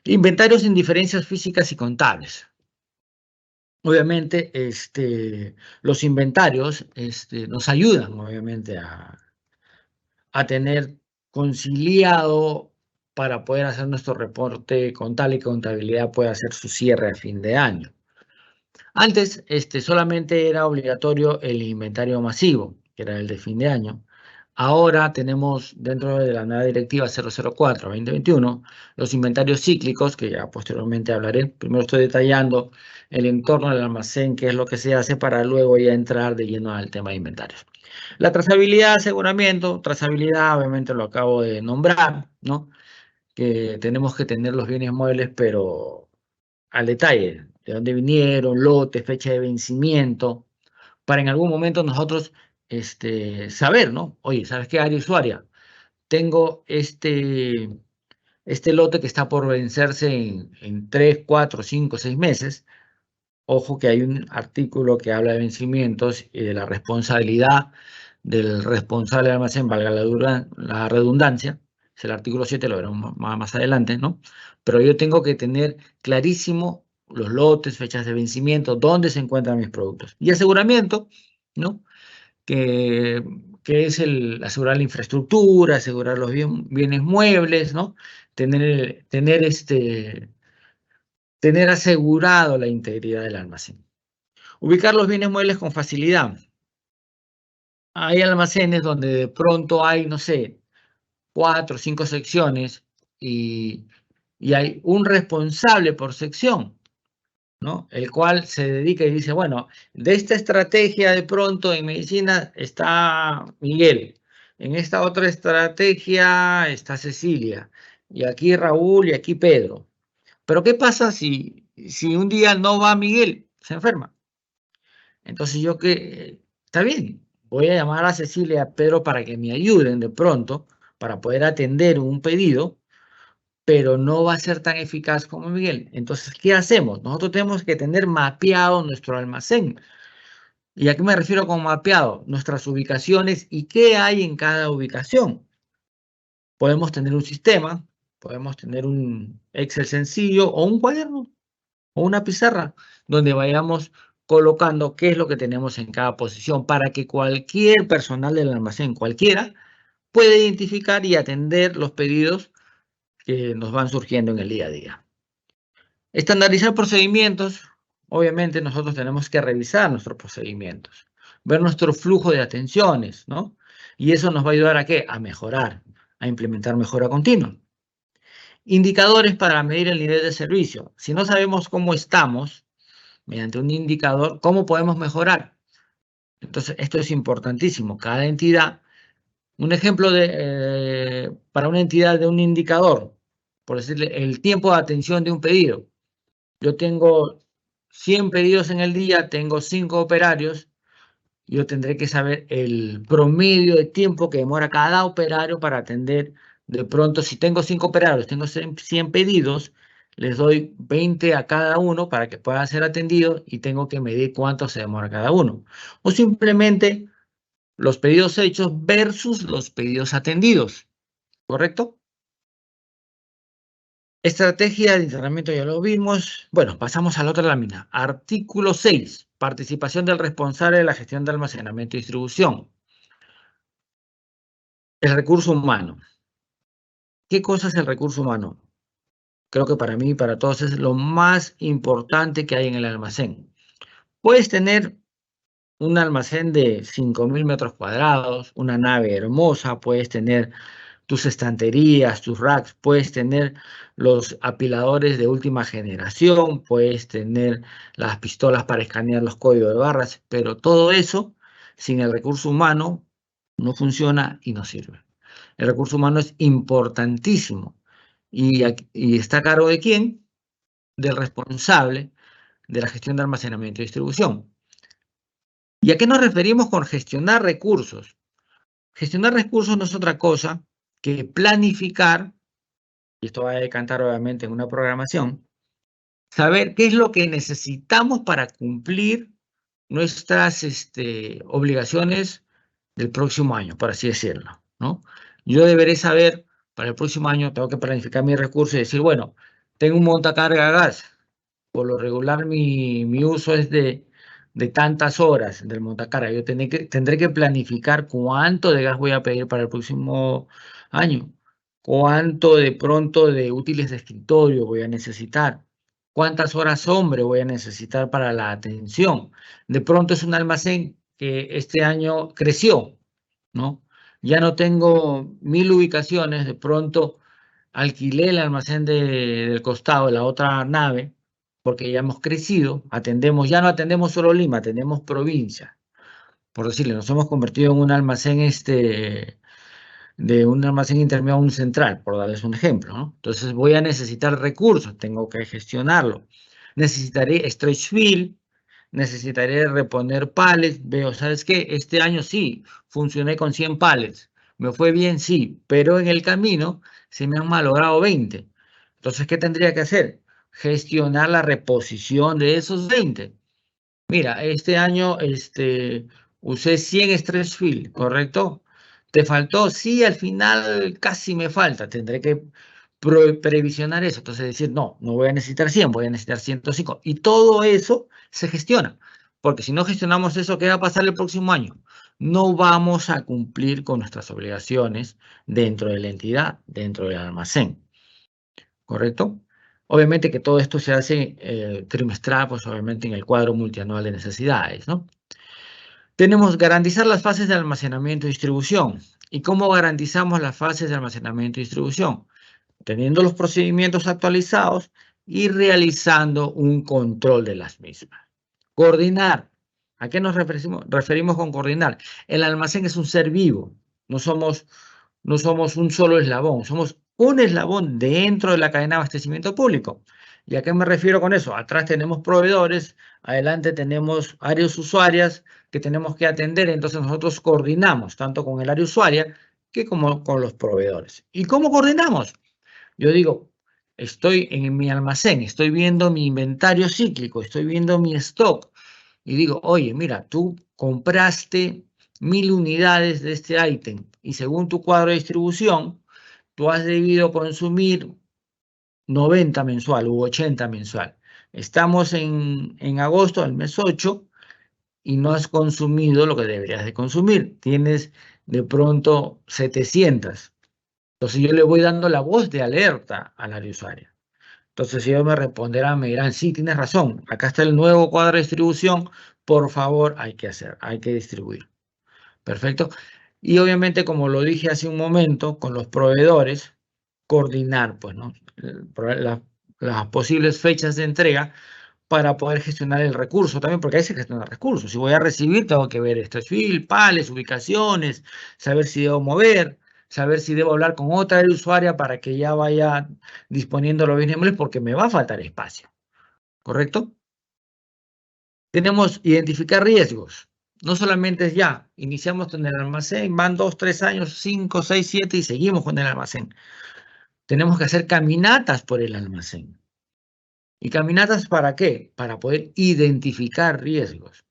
Inventarios en diferencias físicas y contables. Obviamente, los inventarios nos ayudan, obviamente, a tener conciliado para poder hacer nuestro reporte contable y contabilidad pueda hacer su cierre a fin de año. Antes, solamente era obligatorio el inventario masivo, que era el de fin de año. Ahora tenemos dentro de la nueva directiva 004-2021 los inventarios cíclicos, que ya posteriormente hablaré. Primero estoy detallando el entorno del almacén, qué es lo que se hace para luego ya entrar de lleno al tema de inventarios. La trazabilidad, aseguramiento, trazabilidad obviamente lo acabo de nombrar, ¿no? Que tenemos que tener los bienes muebles, pero al detalle, de dónde vinieron, lote, fecha de vencimiento, para en algún momento nosotros saber, ¿no? Oye, ¿sabes qué, área usuaria? Tengo este lote que está por vencerse en 3, 4, 5, 6 meses. Ojo que hay un artículo que habla de vencimientos y de la responsabilidad del responsable del almacén, valga la redundancia. Es el artículo 7, lo veremos más adelante, ¿no? Pero yo tengo que tener clarísimo los lotes, fechas de vencimiento, dónde se encuentran mis productos. Y aseguramiento, ¿no? Que es asegurar la infraestructura, asegurar los bienes muebles, ¿no? Tener asegurado la integridad del almacén. Ubicar los bienes muebles con facilidad. Hay almacenes donde de pronto hay, no sé, 4 o 5 secciones y hay un responsable por sección, ¿no? El cual se dedica y dice, bueno, de esta estrategia de pronto en medicina está Miguel, en esta otra estrategia está Cecilia, y aquí Raúl y aquí Pedro. Pero ¿qué pasa si un día no va Miguel? Se enferma. Entonces yo que, está bien, voy a llamar a Cecilia y a Pedro para que me ayuden de pronto para poder atender un pedido, pero no va a ser tan eficaz como Miguel. Entonces, ¿qué hacemos? Nosotros tenemos que tener mapeado nuestro almacén. ¿Y a qué me refiero con mapeado? Nuestras ubicaciones y qué hay en cada ubicación. Podemos tener un sistema, podemos tener un Excel sencillo o un cuaderno o una pizarra donde vayamos colocando qué es lo que tenemos en cada posición para que cualquier personal del almacén, cualquiera, pueda identificar y atender los pedidos que nos van surgiendo en el día a día. Estandarizar procedimientos. Obviamente nosotros tenemos que revisar nuestros procedimientos, ver nuestro flujo de atenciones, ¿no? Y eso nos va a ayudar ¿a qué? A mejorar, a implementar mejora continua. Indicadores para medir el nivel de servicio. Si no sabemos cómo estamos, mediante un indicador, ¿cómo podemos mejorar? Entonces, esto es importantísimo. Cada entidad, un ejemplo para una entidad de un indicador, por decirle, el tiempo de atención de un pedido. Yo tengo 100 pedidos en el día, tengo 5 operarios, yo tendré que saber el promedio de tiempo que demora cada operario para atender. De pronto, si tengo 5 operarios, tengo 100 pedidos, les doy 20 a cada uno para que puedan ser atendidos y tengo que medir cuánto se demora cada uno. O simplemente los pedidos hechos versus los pedidos atendidos, ¿correcto? Estrategia de internamiento ya lo vimos. Bueno, pasamos a la otra lámina. Artículo 6. Participación del responsable de la gestión de almacenamiento y distribución. El recurso humano. ¿Qué cosa es el recurso humano? Creo que para mí y para todos es lo más importante que hay en el almacén. Puedes tener un almacén de 5.000 metros cuadrados, una nave hermosa, puedes tener tus estanterías, tus racks, puedes tener los apiladores de última generación, puedes tener las pistolas para escanear los códigos de barras, pero todo eso, sin el recurso humano, no funciona y no sirve. El recurso humano es importantísimo y está a cargo de quién? Del responsable de la gestión de almacenamiento y distribución. ¿Y a qué nos referimos con gestionar recursos? Gestionar recursos no es otra cosa que planificar, y esto va a decantar obviamente en una programación, saber qué es lo que necesitamos para cumplir nuestras obligaciones del próximo año, por así decirlo, ¿no? Yo deberé saber, para el próximo año tengo que planificar mis recursos y decir, bueno, tengo un montacarga a gas, por lo regular mi uso es de tantas horas del montacarga. Yo tendré que planificar cuánto de gas voy a pedir para el próximo año, cuánto de pronto de útiles de escritorio voy a necesitar, cuántas horas hombre voy a necesitar para la atención. De pronto es un almacén que este año creció, ¿no? Ya no tengo 1.000 ubicaciones, de pronto alquilé el almacén del costado de la otra nave, porque ya hemos crecido, ya no atendemos solo Lima, atendemos provincia. Por decirle, nos hemos convertido en un almacén de un almacén intermedio a un central, por darles un ejemplo, ¿no? Entonces voy a necesitar recursos, tengo que gestionarlo. Necesitaré stretch fill, necesitaré reponer pallets. Veo, ¿sabes qué? Este año sí, funcioné con 100 pallets. Me fue bien, sí, pero en el camino se me han malogrado 20. Entonces, ¿qué tendría que hacer? Gestionar la reposición de esos 20. Mira, este año usé 100 stretch fill, ¿correcto? ¿Te faltó? Sí, al final casi me falta. Tendré que previsionar eso. Entonces decir, no, no voy a necesitar 100, voy a necesitar 105. Y todo eso se gestiona. Porque si no gestionamos eso, ¿qué va a pasar el próximo año? No vamos a cumplir con nuestras obligaciones dentro de la entidad, dentro del almacén. ¿Correcto? Obviamente que todo esto se hace trimestral, pues obviamente en el cuadro multianual de necesidades, ¿no? Tenemos garantizar las fases de almacenamiento y distribución. ¿Y cómo garantizamos las fases de almacenamiento y distribución? Teniendo los procedimientos actualizados y realizando un control de las mismas. Coordinar. ¿A qué nos referimos con coordinar? El almacén es un ser vivo, no somos un solo eslabón, somos un eslabón dentro de la cadena de abastecimiento público. ¿Y a qué me refiero con eso? Atrás tenemos proveedores, adelante tenemos áreas usuarias que tenemos que atender, entonces nosotros coordinamos tanto con el área usuaria que como con los proveedores. ¿Y cómo coordinamos? Yo digo, estoy en mi almacén, estoy viendo mi inventario cíclico, estoy viendo mi stock y digo, oye, mira, tú compraste 1.000 unidades de este ítem y según tu cuadro de distribución, tú has debido consumir 90 mensual u 80 mensual. Estamos en agosto, del mes 8, y no has consumido lo que deberías de consumir. Tienes de pronto 700. Entonces yo le voy dando la voz de alerta al área usuaria. Entonces ellos me dirán, sí, tienes razón, acá está el nuevo cuadro de distribución, por favor, hay que distribuir. Perfecto. Y obviamente, como lo dije hace un momento, con los proveedores, coordinar, pues, ¿no? Las posibles fechas de entrega para poder gestionar el recurso también, porque hay que gestionar recursos. Si voy a recibir, tengo que ver stretch pales, ubicaciones, saber si debo mover, saber si debo hablar con otra área usuaria para que ya vaya disponiendo los bienes muebles, porque me va a faltar espacio. ¿Correcto? Tenemos identificar riesgos. No solamente es ya, iniciamos con el almacén, van 2, 3 años, 5, 6, 7 y seguimos con el almacén. Tenemos que hacer caminatas por el almacén. ¿Y caminatas para qué? Para poder identificar riesgos.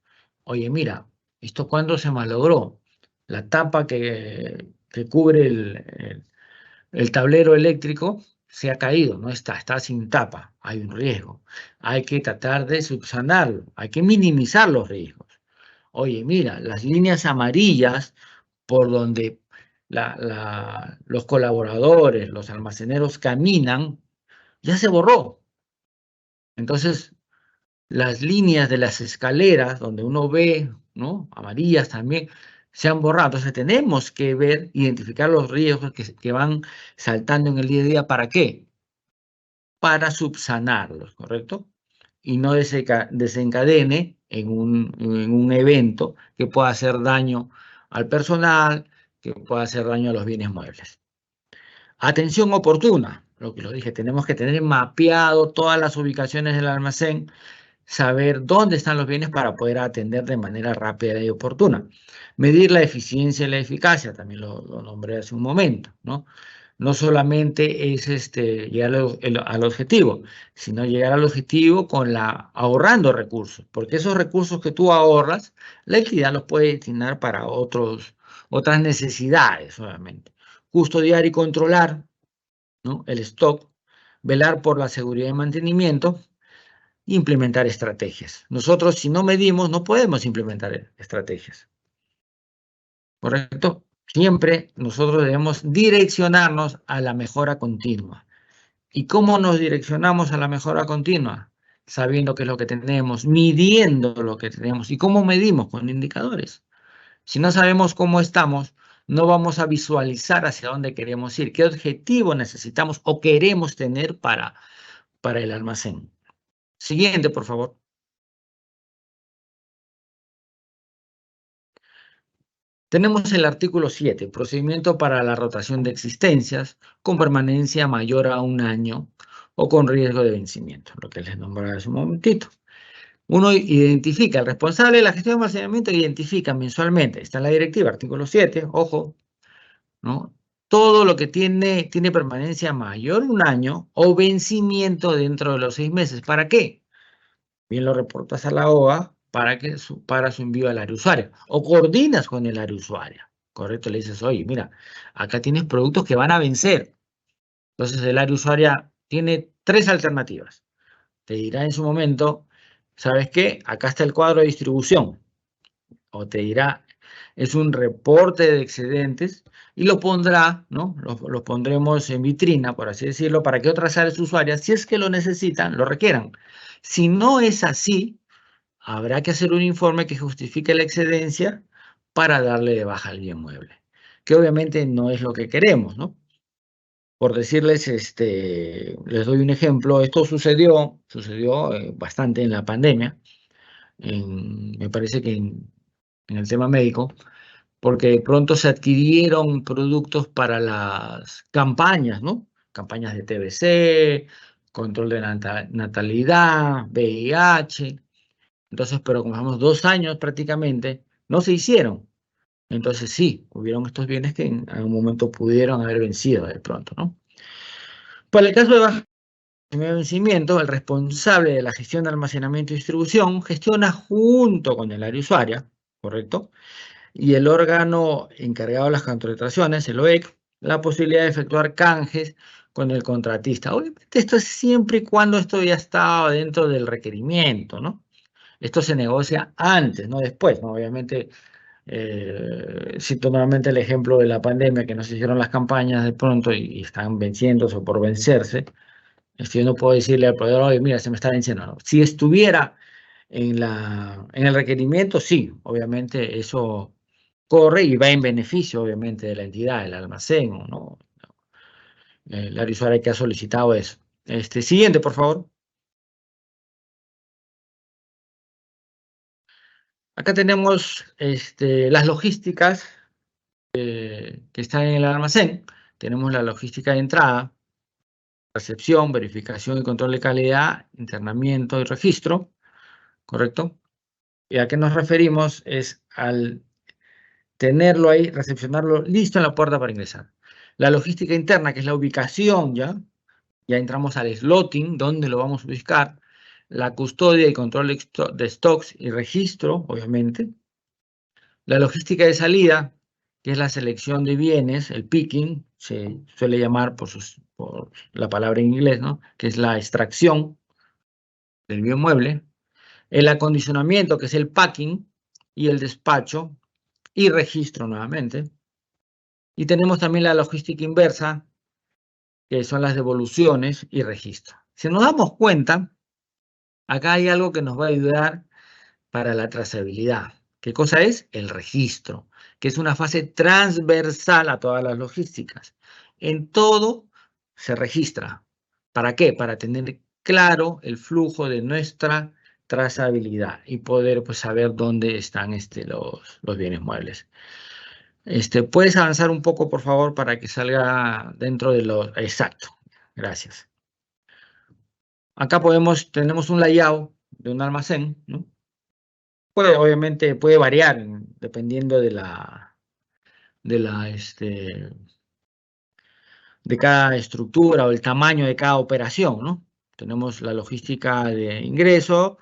Oye, mira, ¿esto cuándo se malogró? La tapa que cubre el tablero eléctrico se ha caído, no está sin tapa, hay un riesgo. Hay que tratar de subsanarlo, hay que minimizar los riesgos. Oye, mira, las líneas amarillas por donde los colaboradores, los almaceneros caminan, ya se borró. Entonces, las líneas de las escaleras donde uno ve, ¿no? Amarillas también, se han borrado. Entonces tenemos que ver, identificar los riesgos que van saltando en el día a día. ¿Para qué? Para subsanarlos, ¿correcto? Y no desencadene en un evento que pueda hacer daño al personal, que pueda hacer daño a los bienes muebles. Atención oportuna, lo que lo dije, tenemos que tener mapeado todas las ubicaciones del almacén, saber dónde están los bienes para poder atender de manera rápida y oportuna. Medir la eficiencia y la eficacia, también lo nombré hace un momento, ¿no? No solamente es llegar al objetivo, sino llegar al objetivo ahorrando recursos, porque esos recursos que tú ahorras, la entidad los puede destinar para otras necesidades, obviamente. Custodiar y controlar, ¿no? El stock, velar por la seguridad y mantenimiento, implementar estrategias. Nosotros, si no medimos, no podemos implementar estrategias. ¿Correcto? Siempre nosotros debemos direccionarnos a la mejora continua. ¿Y cómo nos direccionamos a la mejora continua? Sabiendo qué es lo que tenemos, midiendo lo que tenemos. ¿Y cómo medimos? Con indicadores. Si no sabemos cómo estamos, no vamos a visualizar hacia dónde queremos ir, qué objetivo necesitamos o queremos tener para el almacén. Siguiente, por favor. Tenemos el artículo 7, procedimiento para la rotación de existencias con permanencia mayor a 1 año o con riesgo de vencimiento, lo que les nombraba hace un momentito. Uno identifica, el responsable de la gestión de almacenamiento identifica mensualmente, está en la directiva, artículo 7, ojo, ¿no? Todo lo que tiene permanencia mayor a 1 año o vencimiento dentro de los 6 meses. ¿Para qué? Bien lo reportas a la OA para su envío al área usuaria. O coordinas con el área usuaria. Correcto, le dices, oye, mira, acá tienes productos que van a vencer. Entonces el área usuaria tiene 3 alternativas. Te dirá en su momento, ¿sabes qué? Acá está el cuadro de distribución. O te dirá, es un reporte de excedentes y lo pondrá, ¿no? Lo pondremos en vitrina, por así decirlo, para que otras áreas usuarias, si es que lo necesitan, lo requieran. Si no es así, habrá que hacer un informe que justifique la excedencia para darle de baja al bien mueble, que obviamente no es lo que queremos, ¿no? Por decirles, les doy un ejemplo, esto sucedió bastante en la pandemia, me parece que en el tema médico, porque de pronto se adquirieron productos para las campañas, ¿no? Campañas de TBC, control de natalidad, VIH. Entonces, pero como estamos 2 años prácticamente, no se hicieron. Entonces sí, hubieron estos bienes que en algún momento pudieron haber vencido de pronto, ¿no? Para el caso de baja vencimiento, el responsable de la gestión de almacenamiento y distribución gestiona junto con el área usuaria, ¿correcto? Y el órgano encargado de las contrataciones, el OEC, la posibilidad de efectuar canjes con el contratista. Obviamente esto es siempre y cuando esto ya estaba dentro del requerimiento, ¿no? Esto se negocia antes, no después, ¿no? Obviamente, cito nuevamente el ejemplo de la pandemia, que no se hicieron las campañas de pronto y están venciéndose o por vencerse. Yo no puedo decirle al proveedor, oye, mira, se me está venciendo. No. Si estuviera en el requerimiento, sí, obviamente eso corre y va en beneficio, obviamente, de la entidad, del almacén, ¿no? El área usuaria que ha solicitado eso. Siguiente, por favor. Acá tenemos las logísticas que están en el almacén. Tenemos la logística de entrada, recepción, verificación y control de calidad, internamiento y registro, ¿correcto? ¿Y a qué nos referimos? Es al tenerlo ahí, recepcionarlo listo en la puerta para ingresar. La logística interna, que es la ubicación, ya entramos al slotting, donde lo vamos a buscar. La custodia y control de stocks y registro, obviamente. La logística de salida, que es la selección de bienes, el picking, se suele llamar por la palabra en inglés, ¿no? Que es la extracción del bien mueble, el acondicionamiento, que es el packing, y el despacho, y registro nuevamente. Y tenemos también la logística inversa, que son las devoluciones y registro. Si nos damos cuenta, acá hay algo que nos va a ayudar para la trazabilidad. ¿Qué cosa es? El registro, que es una fase transversal a todas las logísticas. En todo se registra. ¿Para qué? Para tener claro el flujo de nuestra trazabilidad y poder pues, saber dónde están los bienes muebles. ¿Puedes avanzar un poco, por favor, para que salga dentro de lo exacto? Gracias. Acá tenemos un layout de un almacén, ¿no? Obviamente puede variar dependiendo de cada estructura o el tamaño de cada operación, ¿no? Tenemos la logística de ingreso,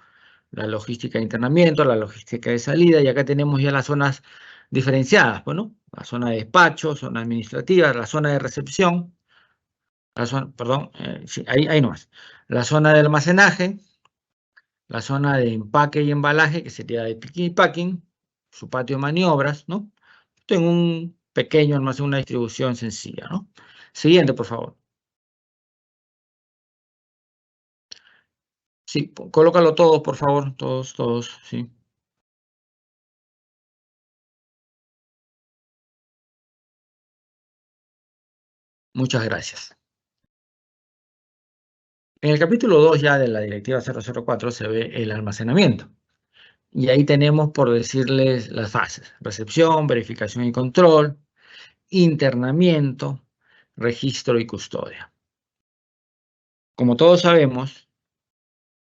la logística de internamiento, la logística de salida, y acá tenemos ya las zonas diferenciadas, bueno, la zona de despacho, zona administrativa, la zona de recepción, perdón, sí, ahí nomás, la zona de almacenaje, la zona de empaque y embalaje, que sería de picking y packing, su patio de maniobras, ¿no? Esto en un pequeño almacén, una distribución sencilla, ¿no? Siguiente, por favor. Sí, colócalo todos, por favor, todos, sí. Muchas gracias. En el capítulo 2 ya de la directiva 004 se ve el almacenamiento. Y ahí tenemos, por decirles, las fases: recepción, verificación y control, internamiento, registro y custodia. Como todos sabemos,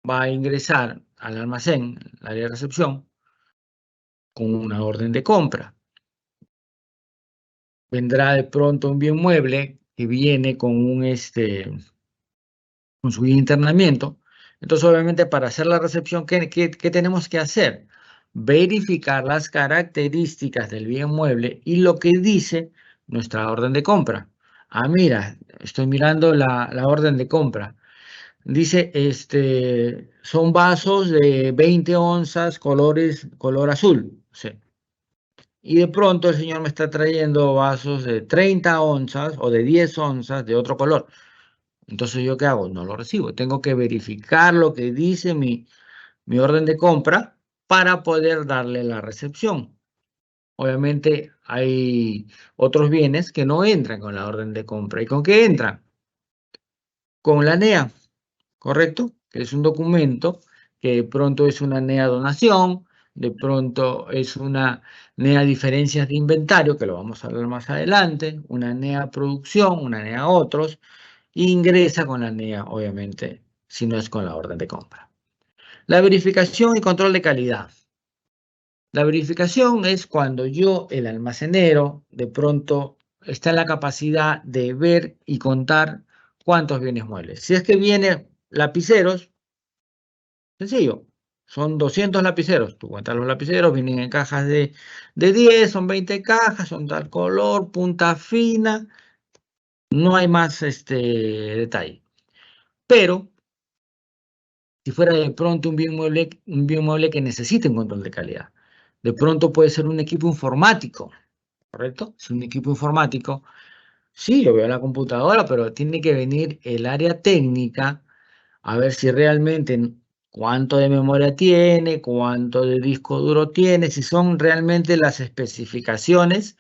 va a ingresar al almacén, al área de recepción, con una orden de compra. Vendrá de pronto un bien mueble que viene con con su internamiento. Entonces, obviamente, para hacer la recepción, ¿qué tenemos que hacer? Verificar las características del bien mueble y lo que dice nuestra orden de compra. Ah, mira, estoy mirando la orden de compra. Dice, son vasos de 20 onzas, color azul. Sí. Y de pronto el señor me está trayendo vasos de 30 onzas o de 10 onzas de otro color. Entonces, ¿yo qué hago? No lo recibo. Tengo que verificar lo que dice mi orden de compra para poder darle la recepción. Obviamente hay otros bienes que no entran con la orden de compra. ¿Y con qué entran? Con la NEA, ¿correcto? Que es un documento que de pronto es una NEA donación, de pronto es una NEA diferencias de inventario, que lo vamos a hablar más adelante, una NEA producción, una NEA otros, ingresa con la NEA, obviamente, si no es con la orden de compra. La verificación y control de calidad. La verificación es cuando yo, el almacenero, de pronto está en la capacidad de ver y contar cuántos bienes muebles. Si es que vienen lapiceros, sencillo, son 200 lapiceros. Tú cuentas los lapiceros, vienen en cajas de 10, son 20 cajas, son tal color, punta fina, no hay más detalle. Pero si fuera de pronto un bien mueble que necesite un control de calidad, de pronto puede ser un equipo informático, ¿correcto? Es un equipo informático. Sí, lo veo en la computadora, pero tiene que venir el área técnica a ver si realmente cuánto de memoria tiene, cuánto de disco duro tiene, si son realmente las especificaciones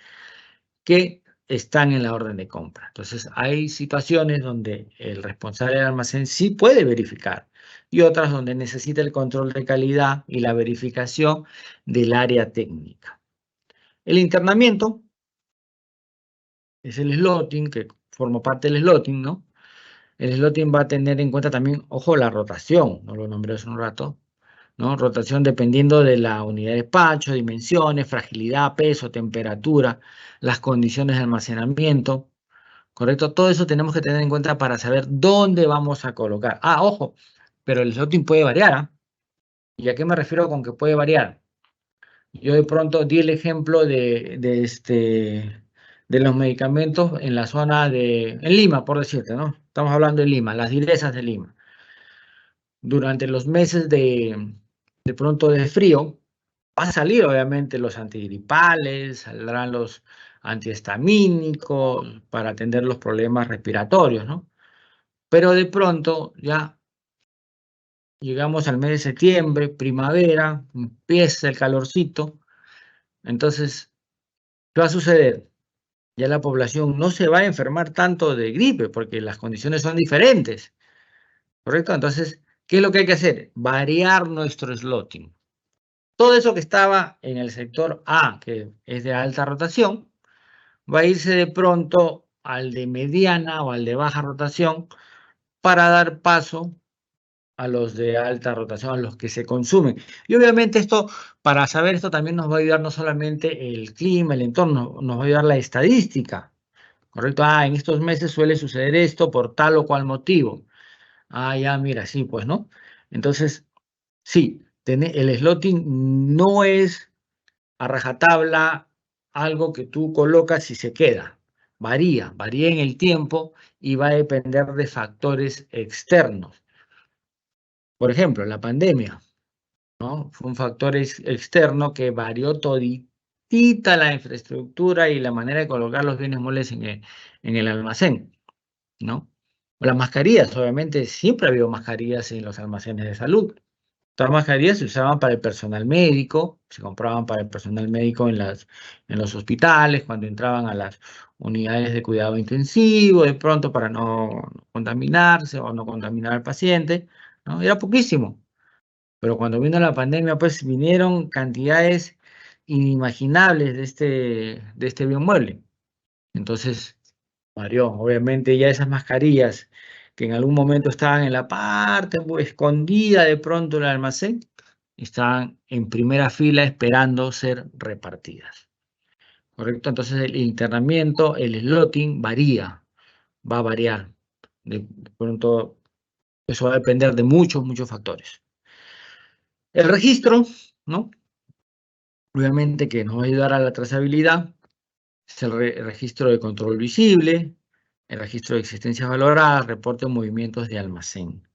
que están en la orden de compra. Entonces, hay situaciones donde el responsable del almacén sí puede verificar y otras donde necesita el control de calidad y la verificación del área técnica. El internamiento es el slotting, que forma parte del slotting, ¿no? El slotting va a tener en cuenta también, ojo, la rotación, no lo nombré hace un rato, ¿no? Rotación dependiendo de la unidad de despacho, dimensiones, fragilidad, peso, temperatura, las condiciones de almacenamiento, ¿correcto? Todo eso tenemos que tener en cuenta para saber dónde vamos a colocar. Ah, ojo, pero el slotting puede variar, ¿ah? ¿Y a qué me refiero con que puede variar? Yo de pronto di el ejemplo de los medicamentos en la zona en Lima, por decirte, ¿no? Estamos hablando de Lima, las direzas de Lima. Durante los meses de pronto de frío, va a salir obviamente los antigripales, saldrán los antihistamínicos para atender los problemas respiratorios, ¿no? Pero de pronto ya llegamos al mes de septiembre, primavera, empieza el calorcito, entonces, ¿qué va a suceder? Ya la población no se va a enfermar tanto de gripe porque las condiciones son diferentes, ¿correcto? Entonces, ¿qué es lo que hay que hacer? Variar nuestro slotting. Todo eso que estaba en el sector A, que es de alta rotación, va a irse de pronto al de mediana o al de baja rotación para dar paso a los de alta rotación, a los que se consumen. Y obviamente esto, para saber esto también nos va a ayudar no solamente el clima, el entorno, nos va a ayudar la estadística, ¿correcto? Ah, en estos meses suele suceder esto por tal o cual motivo. Ah, ya, mira, sí, pues, ¿no? Entonces, sí, el slotting no es a rajatabla algo que tú colocas y se queda. Varía en el tiempo y va a depender de factores externos. Por ejemplo, la pandemia, ¿no? Fue un factor externo que varió toditita la infraestructura y la manera de colocar los bienes muebles en el almacén, ¿no? Las mascarillas, obviamente, siempre ha habido mascarillas en los almacenes de salud. Las mascarillas se usaban para el personal médico, se compraban para el personal médico en los hospitales, cuando entraban a las unidades de cuidado intensivo, de pronto para no contaminarse o no contaminar al paciente, ¿no? Era poquísimo. Pero cuando vino la pandemia, pues vinieron cantidades inimaginables de este bien mueble. Entonces, varió. Obviamente ya esas mascarillas que en algún momento estaban en la parte escondida de pronto del almacén, estaban en primera fila esperando ser repartidas. ¿Correcto? Entonces el internamiento, el slotting varía, va a variar. De pronto, eso va a depender de muchos factores. El registro, ¿no? Obviamente que nos va a ayudar a la trazabilidad, es el registro de control visible, el registro de existencias valoradas, reporte de movimientos de almacén,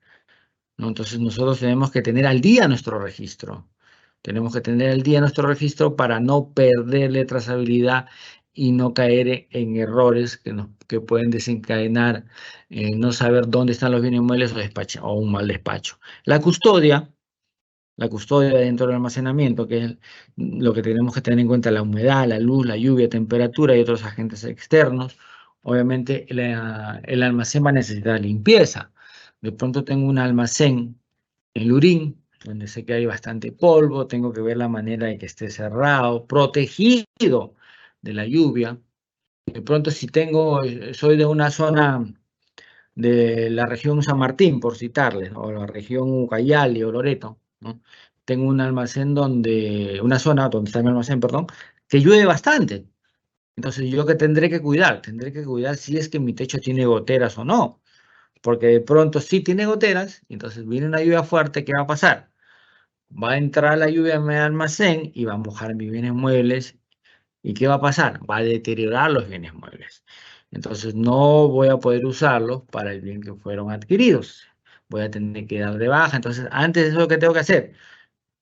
¿no? Entonces nosotros tenemos que tener al día nuestro registro. Tenemos que tener al día nuestro registro para no perderle trazabilidad y no caer en errores que pueden desencadenar no saber dónde están los bienes muebles o un mal despacho. La custodia dentro del almacenamiento, que es lo que tenemos que tener en cuenta: la humedad, la luz, la lluvia, temperatura y otros agentes externos. Obviamente el almacén va a necesitar limpieza. De pronto tengo un almacén en Lurín, donde sé que hay bastante polvo, tengo que ver la manera de que esté cerrado, protegido de la lluvia. De pronto soy de una zona de la región San Martín, por citarles, o la región Ucayali o Loreto, ¿no? Tengo un almacén una zona donde está mi almacén, perdón, que llueve bastante. Entonces, ¿yo qué tendré que cuidar? Tendré que cuidar si es que mi techo tiene goteras o no. Porque de pronto sí tiene goteras, y entonces viene una lluvia fuerte, ¿qué va a pasar? Va a entrar la lluvia en mi almacén y va a mojar mis bienes muebles. ¿Y qué va a pasar? Va a deteriorar los bienes muebles. Entonces no voy a poder usarlos para el bien que fueron adquiridos. Voy a tener que dar de baja. Entonces, antes de eso, ¿qué tengo que hacer?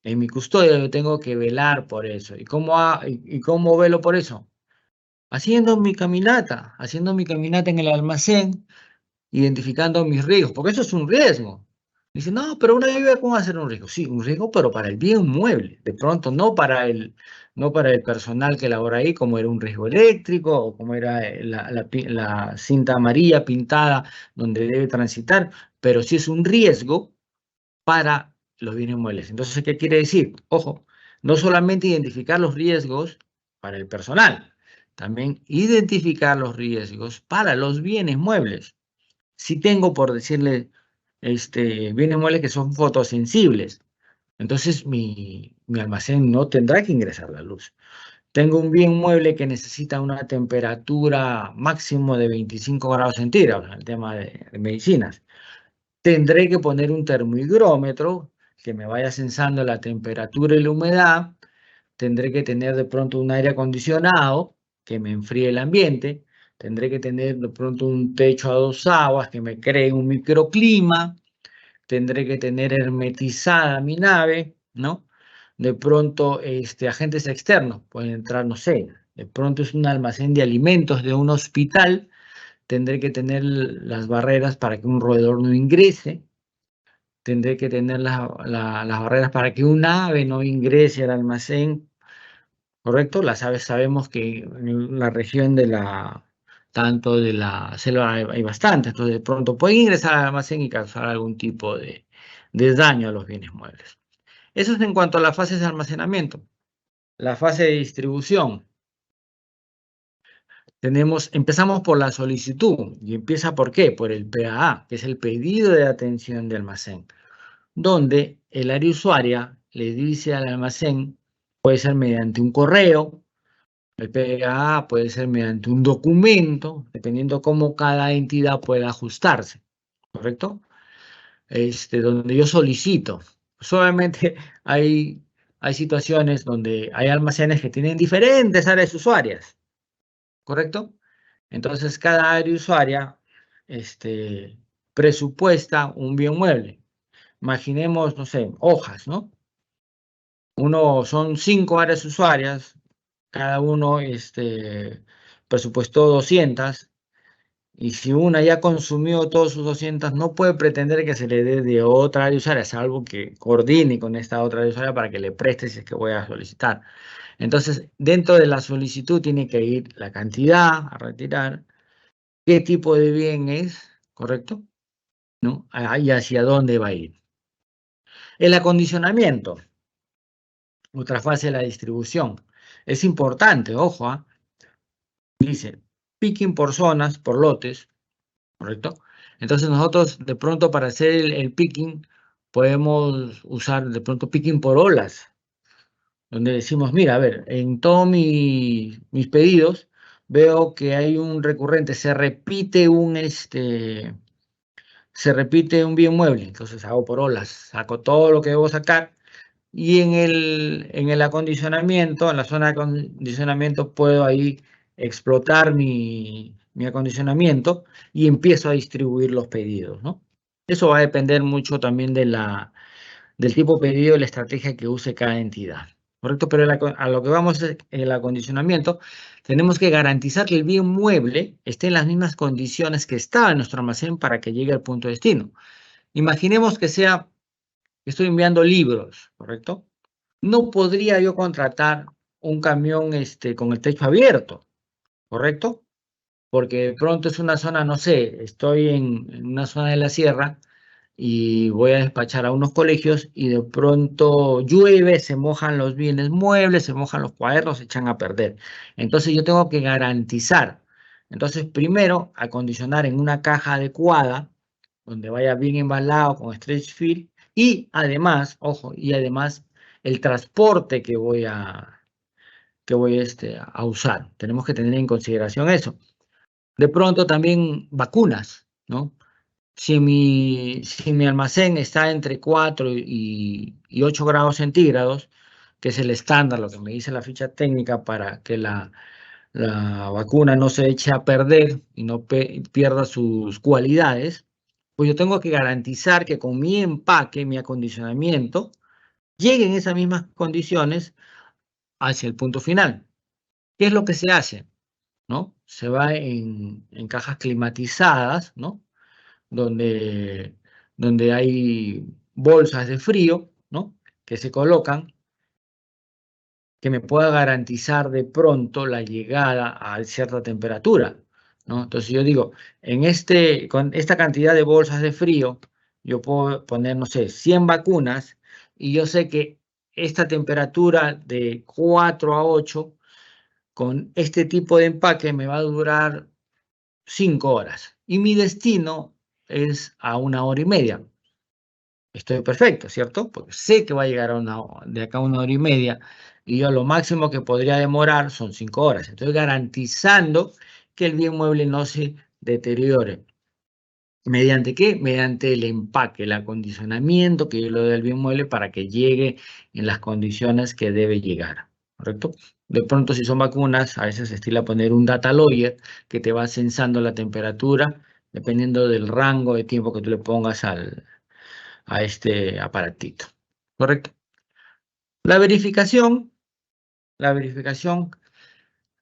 En mi custodia yo tengo que velar por eso. ¿Y cómo velo por eso? Haciendo mi caminata en el almacén, identificando mis riesgos, porque eso es un riesgo. Dice, no, pero una lluvia, ¿cómo va a ser un riesgo? Sí, un riesgo, pero para el bien mueble. De pronto, no para el personal que labora ahí, como era un riesgo eléctrico o como era la cinta amarilla pintada donde debe transitar, pero sí es un riesgo para los bienes muebles. Entonces, ¿qué quiere decir? Ojo, no solamente identificar los riesgos para el personal, también identificar los riesgos para los bienes muebles. Si tengo, por decirle, bienes muebles que son fotosensibles, entonces mi almacén no tendrá que ingresar la luz. Tengo un bien mueble que necesita una temperatura máximo de 25 grados centígrados, el tema de medicinas. Tendré que poner un termohigrómetro que me vaya sensando la temperatura y la humedad tendré que tener de pronto un aire acondicionado que me enfríe el ambiente, tendré que tener de pronto un techo a 2 aguas que me cree un microclima, tendré que tener hermetizada mi nave, ¿no? De pronto, agentes externos pueden entrar, no sé, de pronto es un almacén de alimentos de un hospital, tendré que tener las barreras para que un roedor no ingrese, tendré que tener las barreras para que un ave no ingrese al almacén, ¿correcto? Las aves sabemos que en la región tanto de la selva hay bastantes, entonces de pronto pueden ingresar al almacén y causar algún tipo de daño a los bienes muebles. Eso es en cuanto a las fases de almacenamiento. La fase de distribución. Empezamos por la solicitud, y empieza ¿por qué? Por el PAA, que es el pedido de atención de almacén, donde el área usuaria le dice al almacén, puede ser mediante un correo, el PAA puede ser mediante un documento, dependiendo cómo cada entidad pueda ajustarse, ¿correcto? Donde yo solicito. Pues obviamente hay situaciones donde hay almacenes que tienen diferentes áreas usuarias, ¿correcto? Entonces, cada área usuaria presupuesta un bien mueble. Imaginemos, no sé, hojas, ¿no? Son 5 áreas usuarias, cada uno presupuestó 200, y si una ya consumió todos sus 200, no puede pretender que se le dé de otra área usuaria, salvo que coordine con esta otra área usuaria para que le preste si es que voy a solicitar. Entonces, dentro de la solicitud tiene que ir la cantidad a retirar, qué tipo de bien es, ¿correcto? ¿No? Y hacia dónde va a ir. El acondicionamiento, otra fase de la distribución. Es importante, ojo, dice, picking por zonas, por lotes, ¿correcto? Entonces nosotros de pronto para hacer el picking podemos usar de pronto picking por olas, donde decimos, mira, a ver, en todos mis pedidos veo que hay un recurrente, se repite un bien mueble, entonces hago por olas, saco todo lo que debo sacar, y en el acondicionamiento, en la zona de acondicionamiento, puedo ahí explotar mi acondicionamiento y empiezo a distribuir los pedidos, ¿no? Eso va a depender mucho también del tipo de pedido y la estrategia que use cada entidad, ¿correcto? Pero a lo que vamos es en el acondicionamiento, tenemos que garantizar que el bien mueble esté en las mismas condiciones que estaba en nuestro almacén para que llegue al punto de destino. Imaginemos que estoy enviando libros, ¿correcto? No podría yo contratar un camión con el techo abierto, ¿correcto? Porque de pronto es una zona, no sé, estoy en una zona de la sierra y voy a despachar a unos colegios y de pronto llueve, se mojan los bienes muebles, se mojan los cuadernos, se echan a perder. Entonces yo tengo que garantizar. Entonces primero acondicionar en una caja adecuada, donde vaya bien embalado con stretch film, y además, ojo, y además el transporte que voy a usar. Tenemos que tener en consideración eso. De pronto también vacunas, ¿no? Si mi almacén está entre 4 y 8 grados centígrados, que es el estándar, lo que me dice la ficha técnica para que la vacuna no se eche a perder y no pierda sus cualidades, pues yo tengo que garantizar que con mi empaque, mi acondicionamiento, lleguen esas mismas condiciones hacia el punto final. ¿Qué es lo que se hace? ¿No? Se va en cajas climatizadas, ¿no? Donde hay bolsas de frío, ¿no? Que se colocan, que me pueda garantizar de pronto la llegada a cierta temperatura, ¿no? Entonces yo digo, con esta cantidad de bolsas de frío, yo puedo poner, no sé, 100 vacunas, y yo sé que esta temperatura de 4 a 8, con este tipo de empaque me va a durar 5 horas. Y mi destino es a 1 hora y media. Estoy perfecto, ¿cierto? Porque sé que va a llegar de acá a 1 hora y media, y yo lo máximo que podría demorar son 5 horas. Estoy garantizando que el bien mueble no se deteriore. ¿Mediante qué? Mediante el empaque, el acondicionamiento que yo le doy al bien mueble para que llegue en las condiciones que debe llegar. ¿correcto? De pronto, si son vacunas, a veces se estila poner un data logger que te va censando la temperatura, dependiendo del rango de tiempo que tú le pongas a este aparatito, ¿correcto? La verificación,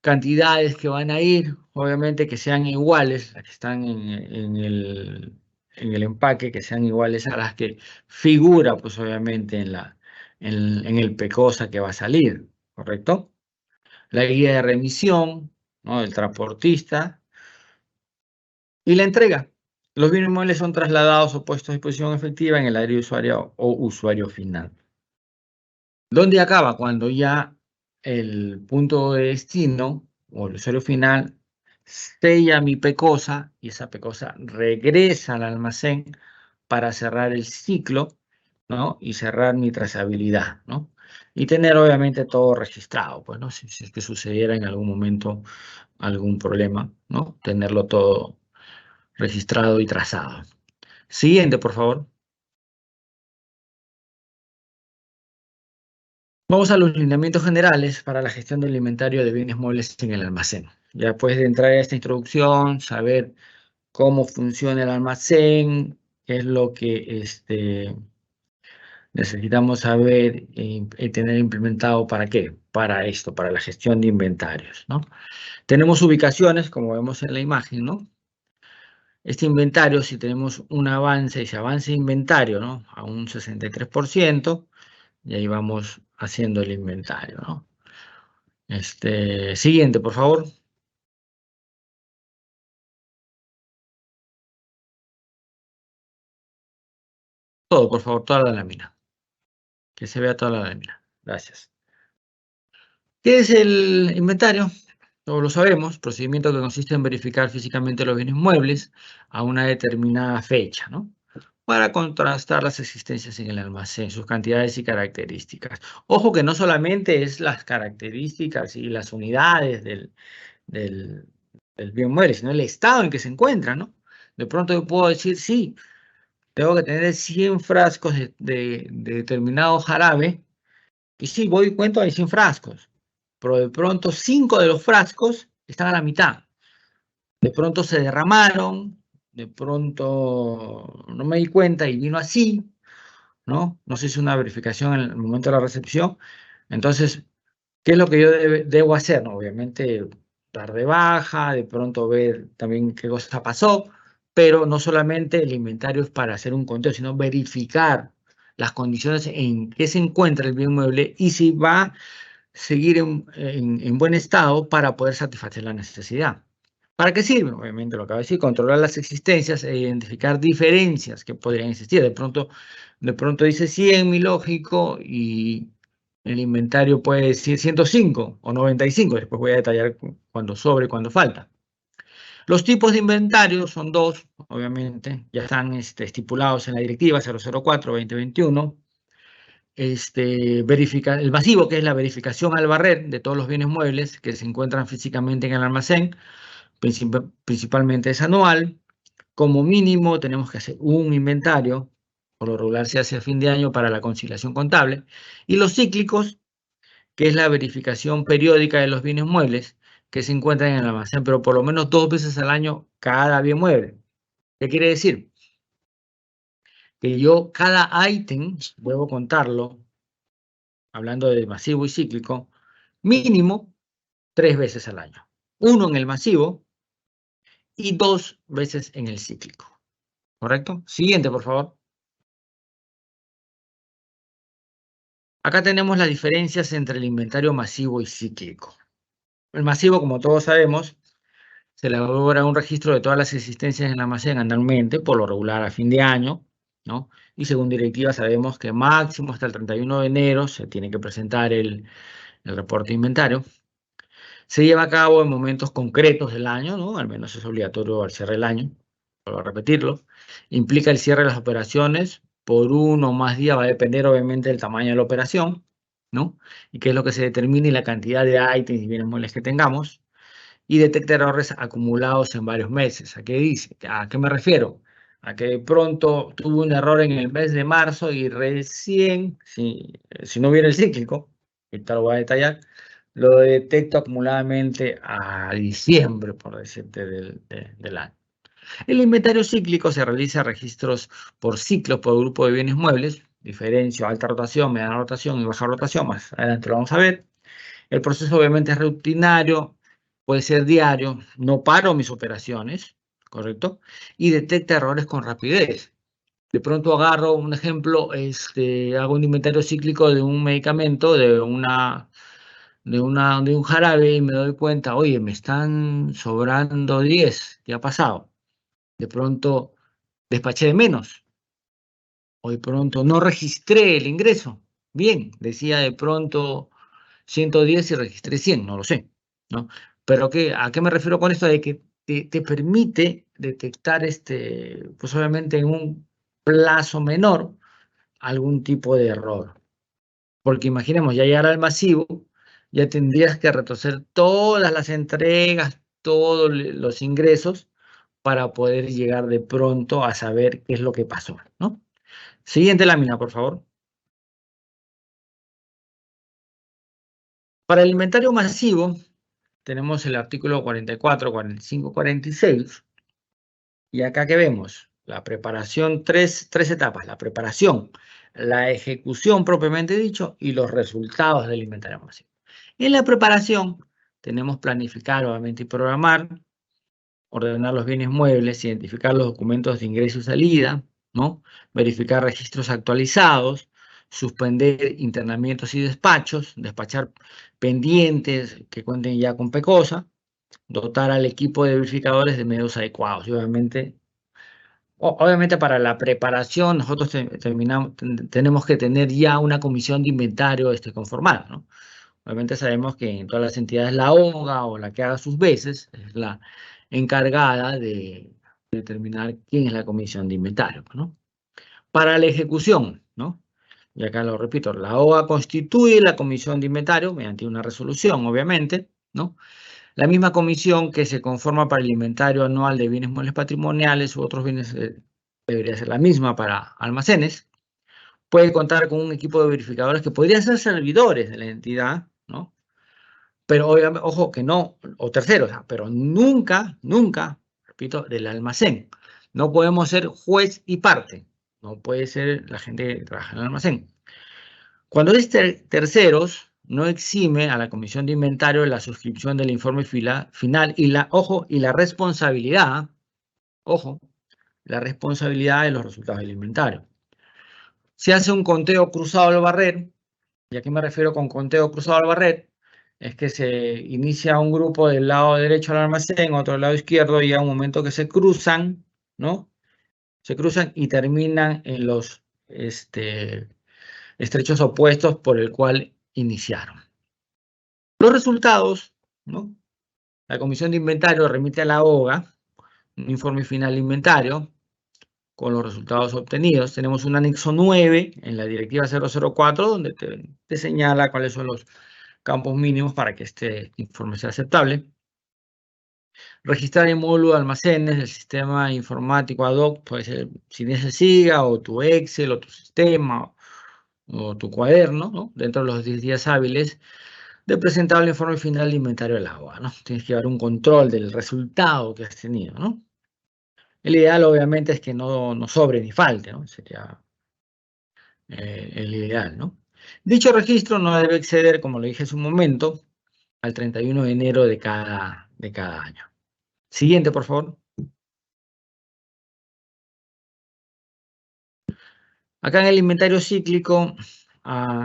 cantidades que van a ir, obviamente que sean iguales, las que están en el empaque, que sean iguales a las que figura, pues obviamente en el PECOSA que va a salir, ¿correcto? La guía de remisión, ¿no?, del transportista y la entrega. Los bienes muebles son trasladados o puestos a disposición efectiva en el área de usuario o usuario final. ¿Dónde acaba? Cuando ya el punto de destino o el usuario final sella mi PECOSA y esa PECOSA regresa al almacén para cerrar el ciclo, ¿no?, y cerrar mi trazabilidad, ¿no? Y tener obviamente todo registrado, pues, ¿no? Si es que sucediera en algún momento algún problema, ¿no? Tenerlo todo registrado y trazado. Siguiente, por favor. Vamos a los lineamientos generales para la gestión del inventario de bienes muebles en el almacén. Ya después de entrar a esta introducción, saber cómo funciona el almacén, qué es lo que necesitamos saber y tener implementado para qué, para esto, para la gestión de inventarios, ¿no? Tenemos ubicaciones, como vemos en la imagen, ¿no? Este inventario, si tenemos un avance, ese avance de inventario, ¿no?, a un 63%, y ahí vamos haciendo el inventario, ¿no? Siguiente, por favor. Todo, por favor, toda la lámina. Que se vea toda la lámina. Gracias. ¿Qué es el inventario? Todos lo sabemos, procedimiento que consiste en verificar físicamente los bienes muebles a una determinada fecha, ¿no?, para contrastar las existencias en el almacén, sus cantidades y características. Ojo que no solamente es las características y las unidades del bien mueble, sino el estado en que se encuentra, ¿no? De pronto yo puedo decir, sí, tengo que tener 100 frascos de determinado jarabe, y sí, voy y cuento, hay 100 frascos, pero de pronto 5 de los frascos están a la mitad. De pronto se derramaron, de pronto no me di cuenta y vino así, ¿no? No se hizo una verificación en el momento de la recepción. Entonces, ¿qué es lo que yo debo hacer? ¿No? Obviamente, dar de baja, de pronto ver también qué cosa pasó, pero no solamente el inventario es para hacer un conteo, sino verificar las condiciones en que se encuentra el bien mueble y si va a seguir en buen estado para poder satisfacer la necesidad. ¿Para qué sirve? Obviamente lo acabo de decir, controlar las existencias e identificar diferencias que podrían existir. De pronto dice 100 mi lógico y el inventario puede decir 105 o 95. Después voy a detallar cuando sobre y cuando falta. Los tipos de inventario son dos, obviamente, ya están estipulados en la directiva 004-2021. El masivo, que es la verificación al barrer de todos los bienes muebles que se encuentran físicamente en el almacén, principalmente es anual. Como mínimo tenemos que hacer un inventario, por lo regular se hace a fin de año para la conciliación contable, y los cíclicos, que es la verificación periódica de los bienes muebles que se encuentran en el almacén, pero por lo menos 2 veces al año cada bien mueble. ¿Qué quiere decir? Que yo cada ítem debo contarlo, hablando de masivo y cíclico, mínimo 3 veces al año. 1 en el masivo y 2 veces en el cíclico. ¿Correcto? Siguiente, por favor. Acá tenemos las diferencias entre el inventario masivo y cíclico. El masivo, como todos sabemos, se elabora un registro de todas las existencias en el almacén anualmente, por lo regular a fin de año, ¿no? Y según directiva sabemos que máximo hasta el 31 de enero se tiene que presentar el reporte de inventario. Se lleva a cabo en momentos concretos del año, ¿no? Al menos es obligatorio al cierre del año, vuelvo a repetirlo. Implica el cierre de las operaciones por uno o más días, va a depender obviamente del tamaño de la operación, ¿no? Y qué es lo que se determine y la cantidad de ítems y bienes muebles que tengamos. Y detecta errores acumulados en varios meses. ¿A qué dice? ¿A qué me refiero? A que de pronto tuve un error en el mes de marzo y recién, si no hubiera el cíclico, ahorita lo voy a detallar, lo detecto acumuladamente a diciembre, por decirte, del año. El inventario cíclico se realiza registros por ciclos, por grupo de bienes muebles, diferencia, alta rotación, mediana rotación y baja rotación, más adelante lo vamos a ver. El proceso obviamente es rutinario, puede ser diario, no paro mis operaciones, ¿correcto? Y detecta errores con rapidez. De pronto agarro un ejemplo, hago un inventario cíclico de un medicamento, de un jarabe y me doy cuenta, oye, me están sobrando 10, ¿qué ha pasado? De pronto despaché de menos, o de pronto no registré el ingreso. Bien, decía de pronto 110 y registré 100, no lo sé, ¿no? Pero ¿a qué me refiero con esto? De que te permite detectar, pues obviamente en un plazo menor algún tipo de error. Porque imaginemos, ya llegar al masivo, ya tendrías que retroceder todas las entregas, todos los ingresos, para poder llegar de pronto a saber qué es lo que pasó, ¿no? Siguiente lámina, por favor. Para el inventario masivo, tenemos el artículo 44, 45, 46. Y acá que vemos, la preparación, tres etapas, la preparación, la ejecución propiamente dicho y los resultados del inventario masivo. En la preparación tenemos planificar, obviamente, y programar, ordenar los bienes muebles, identificar los documentos de ingreso y salida, ¿no? Verificar registros actualizados, suspender internamientos y despachos, despachar pendientes que cuenten ya con PECOSA, dotar al equipo de verificadores de medios adecuados. Y obviamente para la preparación nosotros tenemos que tener ya una comisión de inventario conformada, ¿no? Obviamente sabemos que en todas las entidades la OGA o la que haga sus veces es la encargada de determinar quién es la comisión de inventario, ¿no? Para la ejecución, ¿no? Y acá lo repito, la OGA constituye la comisión de inventario mediante una resolución, obviamente, ¿no? La misma comisión que se conforma para el inventario anual de bienes muebles patrimoniales u otros bienes debería ser la misma para almacenes. Puede contar con un equipo de verificadores que podrían ser servidores de la entidad, ¿no? Pero obviamente, ojo que no, o terceros, pero nunca, nunca, repito, del almacén. No podemos ser juez y parte. No puede ser la gente que trabaja en el almacén. Cuando es terceros, no exime a la comisión de inventario de la suscripción del informe final y la responsabilidad, ojo, la responsabilidad de los resultados del inventario. Se hace un conteo cruzado al barrer, ¿y a qué me refiero con conteo cruzado al barrer? Es que se inicia un grupo del lado derecho del almacén, otro del lado izquierdo, y a un momento que se cruzan, ¿no? Se cruzan y terminan en los estrechos opuestos por el cual iniciaron. Los resultados, ¿no? La comisión de inventario remite a la OGA un informe final de inventario con los resultados obtenidos. Tenemos un anexo 9 en la directiva 004 donde te señala cuáles son los campos mínimos para que este informe sea aceptable. Registrar el módulo de almacenes del sistema informático ad hoc, puede ser si tienes el SIGA o tu Excel o tu sistema o tu cuaderno, ¿no? Dentro de los 10 días hábiles de presentar el informe final de inventario del agua, ¿no? Tienes que llevar un control del resultado que has tenido, ¿no? El ideal, obviamente, es que no sobre ni falte, ¿no? Sería el ideal, ¿no? Dicho registro no debe exceder, como lo dije hace un momento, al 31 de enero de cada año. Siguiente, por favor. Acá en el inventario cíclico,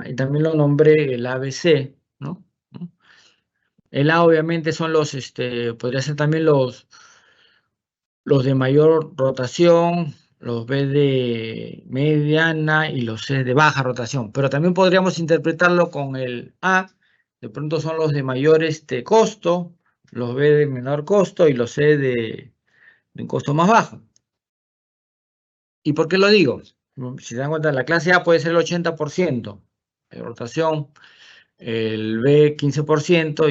y también lo nombré el ABC, ¿no? El A obviamente son podría ser también los de mayor rotación, los B de mediana y los C de baja rotación. Pero también podríamos interpretarlo con el A, de pronto son los de mayor costo, los B de menor costo y los C de un costo más bajo. ¿Y por qué lo digo? Si se dan cuenta, la clase A puede ser el 80% de rotación, el B 15%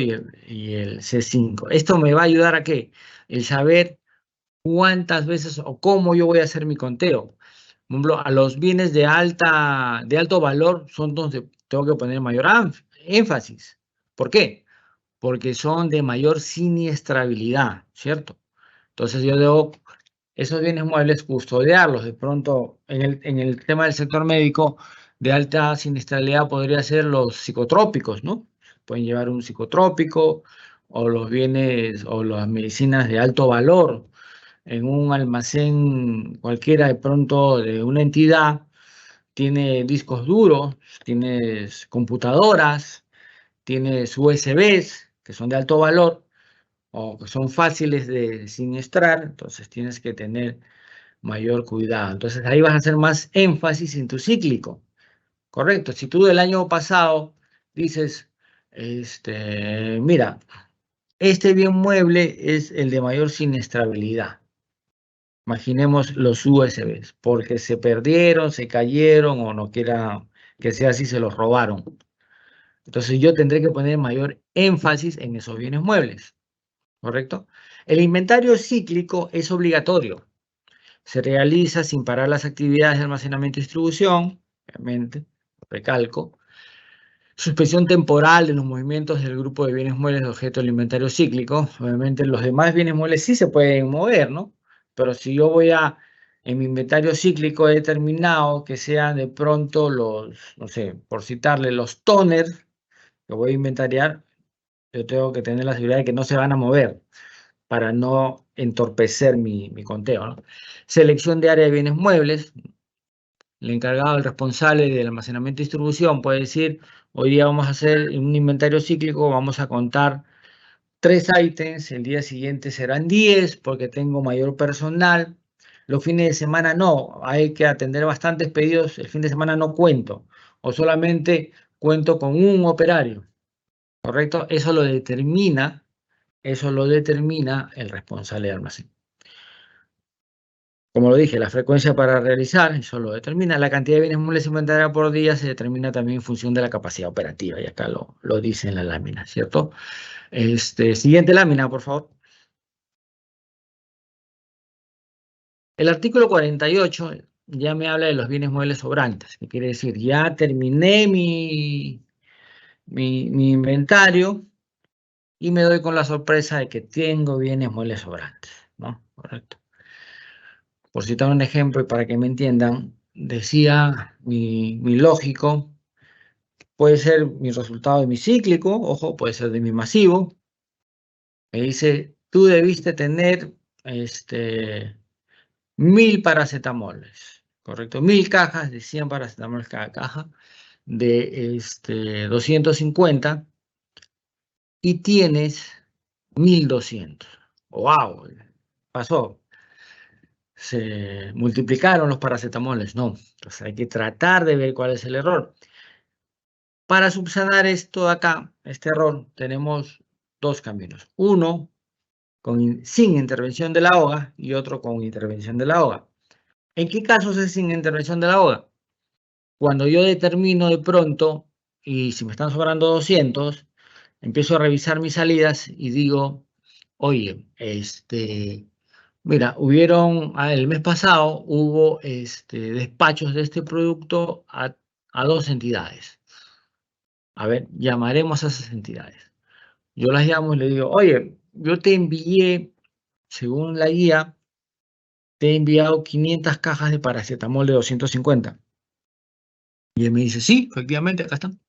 y el C 5%. Esto me va a ayudar a ¿qué? El saber cuántas veces o cómo yo voy a hacer mi conteo. Por ejemplo, a los bienes de alto valor son donde tengo que poner mayor énfasis. ¿Por qué? Porque son de mayor siniestrabilidad, ¿cierto? Entonces yo debo esos bienes muebles custodiarlos. De pronto, en el tema del sector médico, de alta siniestralidad podría ser los psicotrópicos, ¿no? Pueden llevar un psicotrópico o los bienes o las medicinas de alto valor en un almacén cualquiera de pronto de una entidad. Tiene discos duros, tienes computadoras, tienes USBs que son de alto valor o que son fáciles de siniestrar, entonces tienes que tener mayor cuidado. Entonces ahí vas a hacer más énfasis en tu cíclico, ¿correcto? Si tú del año pasado dices, mira, este bien mueble es el de mayor siniestrabilidad. Imaginemos los USBs, porque se perdieron, se cayeron o no quiera que sea así, se los robaron. Entonces yo tendré que poner mayor énfasis en esos bienes muebles, ¿correcto? El inventario cíclico es obligatorio. Se realiza sin parar las actividades de almacenamiento y distribución, obviamente, recalco. Suspensión temporal de los movimientos del grupo de bienes muebles de objeto del inventario cíclico. Obviamente los demás bienes muebles sí se pueden mover, ¿no? Pero si yo en mi inventario cíclico he determinado que sean de pronto los, no sé, por citarle, los toners que voy a inventariar, yo tengo que tener la seguridad de que no se van a mover para no entorpecer mi conteo, ¿no? Selección de área de bienes muebles. El encargado, el responsable del almacenamiento y distribución puede decir, hoy día vamos a hacer un inventario cíclico, vamos a contar 3 ítems, el día siguiente serán 10 porque tengo mayor personal. Los fines de semana no, hay que atender bastantes pedidos, el fin de semana no cuento, o solamente cuento con un operario, ¿correcto? Eso lo determina el responsable de almacén. Como lo dije, la frecuencia para realizar, eso lo determina. La cantidad de bienes muebles inventariados por día se determina también en función de la capacidad operativa, y acá lo dice en la lámina, ¿cierto? Siguiente lámina, por favor. El artículo 48 ya me habla de los bienes muebles sobrantes, que quiere decir, ya terminé mi inventario y me doy con la sorpresa de que tengo bienes muebles sobrantes, ¿no? Correcto. Por citar un ejemplo y para que me entiendan, decía mi lógico, puede ser mi resultado de mi cíclico, ojo, puede ser de mi masivo. Me dice, tú debiste tener 1000 paracetamoles, ¿correcto? 1000 cajas de 100 paracetamoles cada caja, de 250, y tienes 1200. ¡Wow! Pasó. Se multiplicaron los paracetamoles, no. Entonces hay que tratar de ver cuál es el error. Para subsanar esto de acá, este error, tenemos dos caminos. Uno sin intervención de la OGA y otro con intervención de la OGA. ¿En qué casos es sin intervención de la OGA? Cuando yo determino de pronto, y si me están sobrando 200, empiezo a revisar mis salidas y digo, oye, mira, el mes pasado hubo despachos de este producto a 2 entidades. A ver, llamaremos a esas entidades. Yo las llamo y le digo, oye, yo te envié, según la guía, te he enviado 500 cajas de paracetamol de 250. Y él me dice, sí, efectivamente, acá están.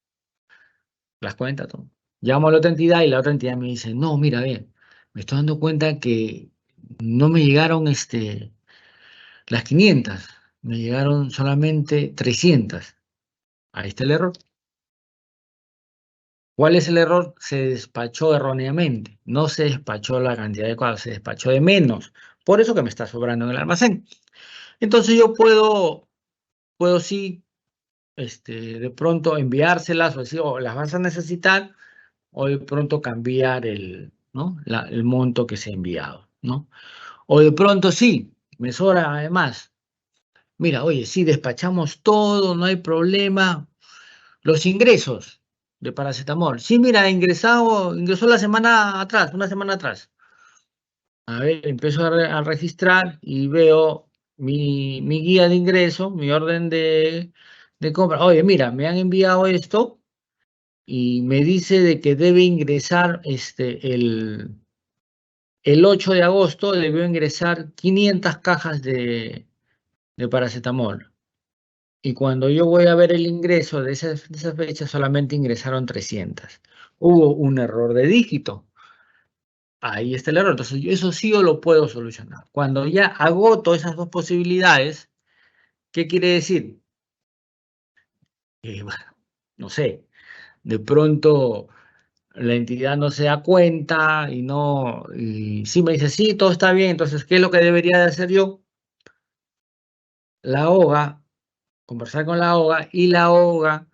Las cuenta todo. Llamo a la otra entidad y la otra entidad me dice, no, mira, bien, me estoy dando cuenta que no me llegaron las 500, me llegaron solamente 300. Ahí está el error. ¿Cuál es el error? Se despachó erróneamente. No se despachó la cantidad adecuada, se despachó de menos. Por eso que me está sobrando en el almacén. Entonces yo puedo sí, de pronto enviárselas o decir, las vas a necesitar, o de pronto cambiar ¿no? el monto que se ha enviado, ¿no? O de pronto sí, me sobra además. Mira, oye, sí, despachamos todo, no hay problema. Los ingresos de paracetamol. Sí, mira, ingresó la semana atrás, una semana atrás. A ver, empiezo a registrar y veo mi guía de ingreso, mi orden de compra. Oye, mira, me han enviado esto y me dice de que debe ingresar el 8 de agosto, debió ingresar 500 cajas de paracetamol. Y cuando yo voy a ver el ingreso de esa fecha, solamente ingresaron 300. Hubo un error de dígito. Ahí está el error. Entonces, eso sí yo lo puedo solucionar. Cuando ya agoto esas dos posibilidades, ¿qué quiere decir? Bueno, no sé, de pronto la entidad no se da cuenta y sí me dice, sí, todo está bien, entonces, ¿qué es lo que debería de hacer yo? La OGA, conversar con la OGA y la OGA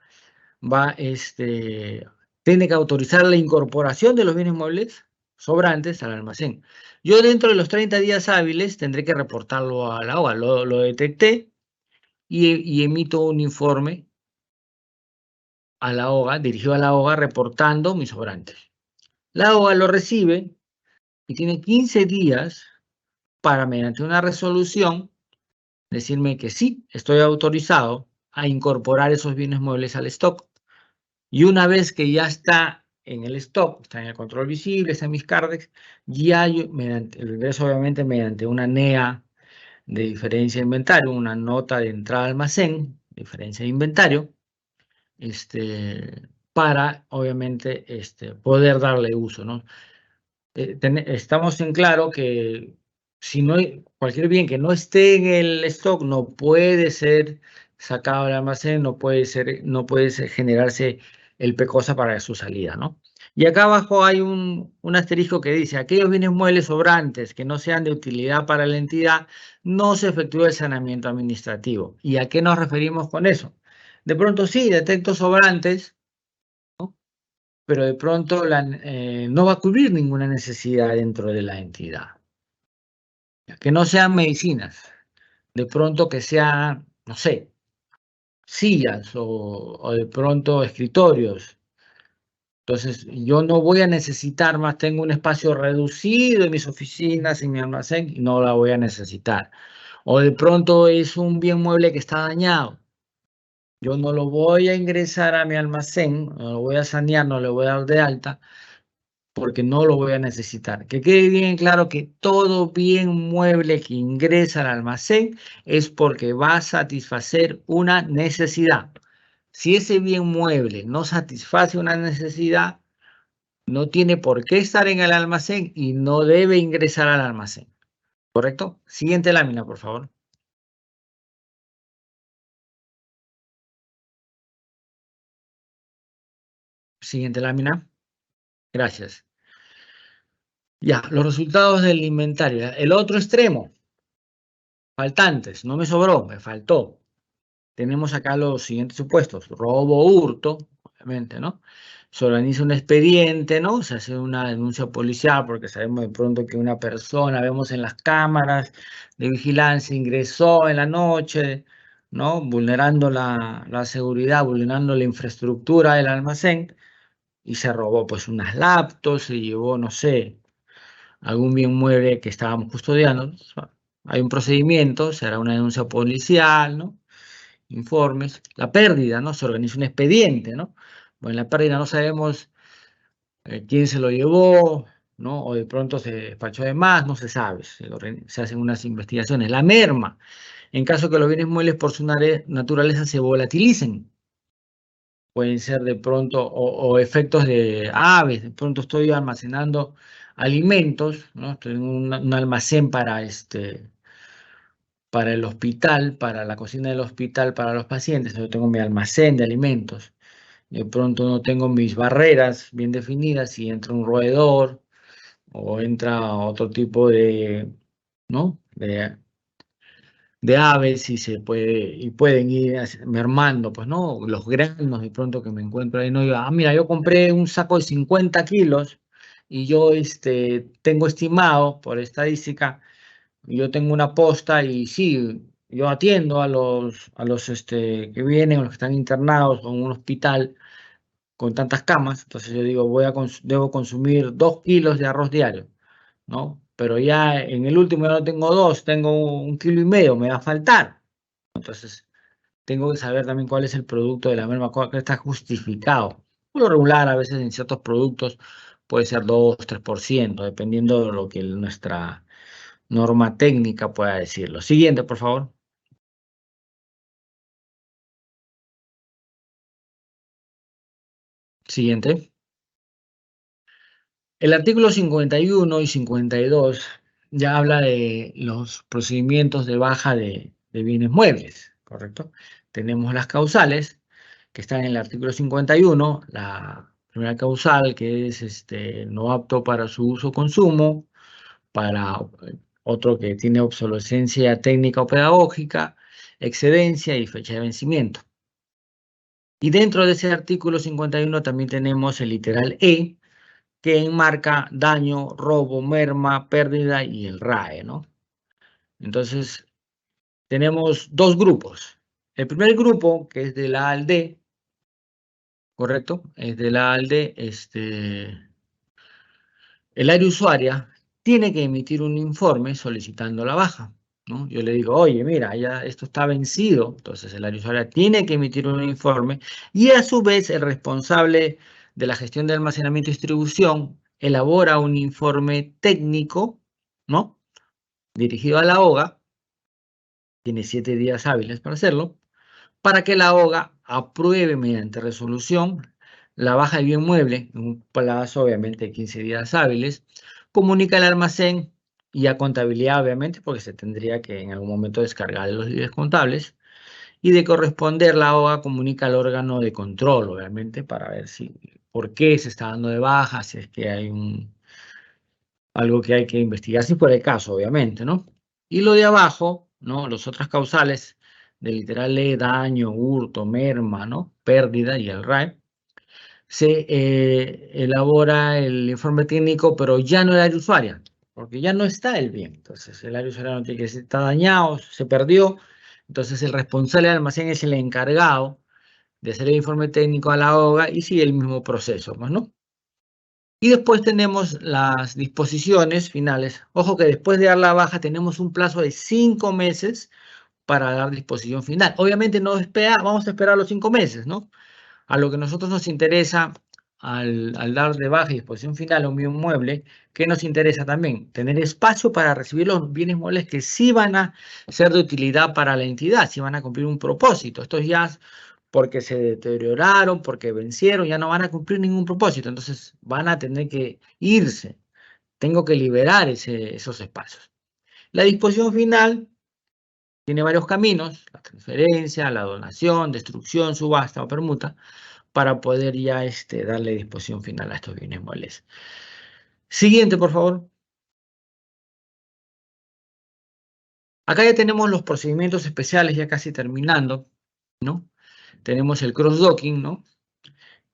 tiene que autorizar la incorporación de los bienes muebles sobrantes al almacén. Yo dentro de los 30 días hábiles tendré que reportarlo a la OGA. Lo detecté y emito un informe a la OGA, dirigido a la OGA, reportando mis sobrantes. La OGA lo recibe y tiene 15 días para, mediante una resolución, decirme que sí, estoy autorizado a incorporar esos bienes muebles al stock. Y una vez que ya está en el stock, está en el control visible, está en mis Cardex, ya yo, mediante, lo ingreso obviamente mediante una NEA de diferencia de inventario, una nota de entrada al almacén, diferencia de inventario, para obviamente poder darle uso, ¿no? Estamos en claro que si no hay, cualquier bien que no esté en el stock no puede ser sacado del almacén, no puede generarse el PECOSA para su salida, ¿no? Y acá abajo hay un asterisco que dice, aquellos bienes muebles sobrantes que no sean de utilidad para la entidad, no se efectúa el saneamiento administrativo. ¿Y a qué nos referimos con eso? De pronto sí, detecto sobrantes, pero de pronto no va a cubrir ninguna necesidad dentro de la entidad. Que no sean medicinas, de pronto que sean, no sé, sillas o de pronto escritorios. Entonces, yo no voy a necesitar más, tengo un espacio reducido en mis oficinas, en mi almacén, y no la voy a necesitar. O de pronto es un bien mueble que está dañado. Yo no lo voy a ingresar a mi almacén, no lo voy a sanear, no le voy a dar de alta, porque no lo voy a necesitar. Que quede bien claro que todo bien mueble que ingresa al almacén es porque va a satisfacer una necesidad. Si ese bien mueble no satisface una necesidad, no tiene por qué estar en el almacén y no debe ingresar al almacén. ¿Correcto? Siguiente lámina, por favor. Siguiente lámina. Gracias. Ya, los resultados del inventario. El otro extremo. Faltantes. No me sobró, me faltó. Tenemos acá los siguientes supuestos: robo, hurto, obviamente, ¿no? Se organiza un expediente, ¿no? Se hace una denuncia policial porque sabemos de pronto que una persona, vemos en las cámaras de vigilancia, ingresó en la noche, ¿no? Vulnerando la seguridad, vulnerando la infraestructura del almacén y se robó pues unas laptops, se llevó, no sé, algún bien mueble que estábamos custodiando. Hay un procedimiento, se hará una denuncia policial, ¿no? Informes, la pérdida, ¿no? Se organiza un expediente, ¿no? Bueno, la pérdida no sabemos quién se lo llevó, ¿no? O de pronto se despachó de más, no se sabe, se hacen unas investigaciones. La merma, en caso que los bienes muebles por su naturaleza se volatilicen, pueden ser de pronto, o efectos de aves, de pronto estoy almacenando alimentos, ¿no? Estoy en un almacén para el hospital, para la cocina del hospital, para los pacientes. Yo tengo mi almacén de alimentos. De pronto no tengo mis barreras bien definidas y entra un roedor o entra otro tipo de, ¿no? de aves y pueden ir mermando, pues, ¿no? Los granos de pronto que me encuentro ahí, no digo, mira, yo compré un saco de 50 kilos y yo tengo estimado por estadística, yo tengo una posta y sí, yo atiendo a los que vienen, a los que están internados en un hospital con tantas camas, entonces yo digo, debo consumir 2 kilos de arroz diario, ¿no? Pero ya en el último ya no tengo 2, tengo 1,5 kilos, me va a faltar. Entonces, tengo que saber también cuál es el producto de la merma, cuál está justificado. Por lo regular, a veces en ciertos productos puede ser 2-3%, dependiendo de lo que nuestra norma técnica pueda decirlo. Siguiente, por favor. Siguiente. El artículo 51 y 52 ya habla de los procedimientos de baja de bienes muebles, ¿correcto? Tenemos las causales que están en el artículo 51, la primera causal que es no apto para su uso o consumo, para otro que tiene obsolescencia técnica o pedagógica, excedencia y fecha de vencimiento. Y dentro de ese artículo 51 también tenemos el literal E, que enmarca daño, robo, merma, pérdida y el RAE, ¿no? Entonces, tenemos dos grupos. El primer grupo, que es de la A al D, ¿correcto? Es de la A al D, el área usuaria tiene que emitir un informe solicitando la baja, ¿no? Yo le digo, oye, mira, ya esto está vencido, entonces el área usuaria tiene que emitir un informe y a su vez el responsable de la gestión de almacenamiento y distribución elabora un informe técnico, ¿no? Dirigido a la OGA, tiene 7 días hábiles para hacerlo, para que la OGA apruebe mediante resolución la baja de bien mueble en un plazo obviamente de 15 días hábiles, comunica al almacén y a contabilidad obviamente porque se tendría que en algún momento descargar los libros contables y de corresponder la OGA comunica al órgano de control obviamente para ver si por qué se está dando de baja, si es que hay algo que hay que investigar, si fuera el caso obviamente, ¿no? Y lo de abajo, ¿no? Las otras causales de literal E, daño, hurto, merma, ¿no? Pérdida y el RAE, se elabora el informe técnico, pero ya no el área usuaria, porque ya no está el bien. Entonces, el área usuaria no tiene que decir, está dañado, se perdió. Entonces, el responsable del almacén es el encargado de hacer el informe técnico a la OGA y sigue el mismo proceso, ¿no? Y después tenemos las disposiciones finales. Ojo que después de dar la baja tenemos un plazo de 5 meses para dar disposición final. Obviamente no espera, vamos a esperar los 5 meses, ¿no? A lo que a nosotros nos interesa al dar de baja y disposición final a un bien mueble, ¿qué nos interesa también? Tener espacio para recibir los bienes muebles que sí van a ser de utilidad para la entidad, sí van a cumplir un propósito. Estos ya porque se deterioraron, porque vencieron, ya no van a cumplir ningún propósito, entonces van a tener que irse. Tengo que liberar esos espacios. La disposición final tiene varios caminos, la transferencia, la donación, destrucción, subasta o permuta, para poder ya darle disposición final a estos bienes muebles. Siguiente, por favor. Acá ya tenemos los procedimientos especiales, ya casi terminando, ¿no? Tenemos el cross-docking, ¿no?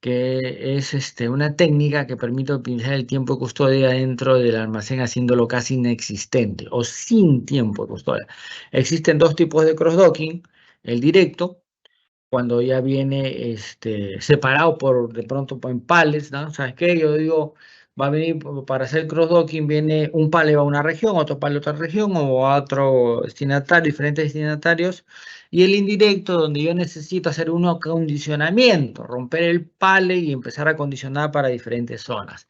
Que es una técnica que permite optimizar el tiempo de custodia dentro del almacén haciéndolo casi inexistente o sin tiempo de custodia. Existen dos tipos de cross-docking, el directo, cuando ya viene separado de pronto en pallets, ¿no? ¿Sabes qué? Yo digo, va a venir para hacer cross-docking, viene un pallet a una región, otro pallet a otra región o a otro destinatario, diferentes destinatarios, y el indirecto, donde yo necesito hacer un acondicionamiento, romper el pallet y empezar a acondicionar para diferentes zonas.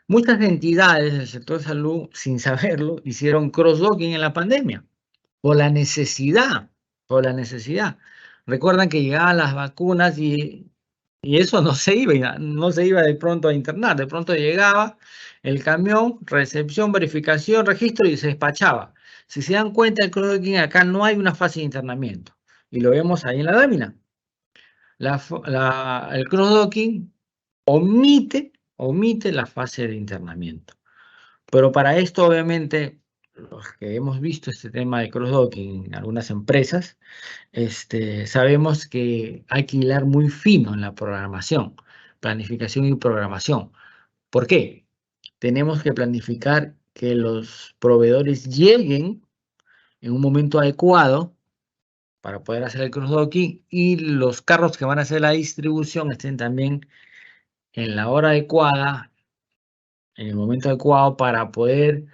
Muchas entidades del sector de salud, sin saberlo, hicieron cross-docking en la pandemia por la necesidad, por la necesidad. Recuerdan que llegaban las vacunas y eso no se iba de pronto a internar, de pronto llegaba el camión, recepción, verificación, registro y se despachaba. Si se dan cuenta, el cross-docking acá no hay una fase de internamiento y lo vemos ahí en la lámina. El cross-docking omite la fase de internamiento. Pero para esto, obviamente, los que hemos visto este tema de cross-docking en algunas empresas, sabemos que hay que hilar muy fino en la programación, planificación y programación. ¿Por qué? Tenemos que planificar que los proveedores lleguen en un momento adecuado para poder hacer el cross-docking y los carros que van a hacer la distribución estén también en la hora adecuada, en el momento adecuado para poder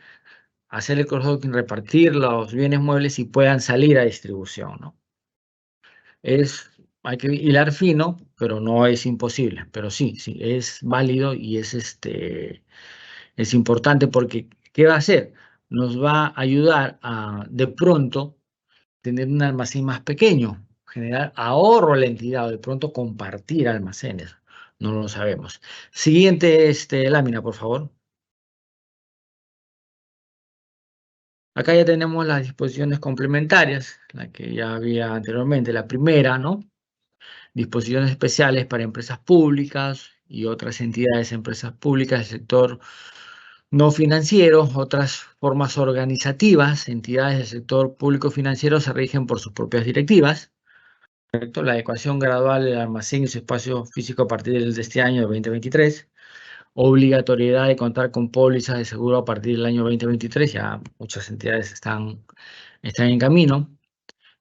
hacer el cross-docking, repartir los bienes muebles y puedan salir a distribución, ¿no? Es hay que hilar fino, pero no es imposible. Pero sí, sí, es válido y es importante porque, ¿qué va a hacer? Nos va a ayudar a, de pronto, tener un almacén más pequeño, generar ahorro a la entidad o de pronto compartir almacenes. No lo sabemos. Siguiente lámina, por favor. Acá ya tenemos las disposiciones complementarias, la que ya había anteriormente. La primera, ¿no? Disposiciones especiales para empresas públicas y otras entidades, empresas públicas del sector no financiero, otras formas organizativas, entidades del sector público financiero se rigen por sus propias directivas. ¿Correcto? La adecuación gradual del almacén y su espacio físico a partir de este año 2023. Obligatoriedad de contar con pólizas de seguro a partir del año 2023. Ya muchas entidades están en camino.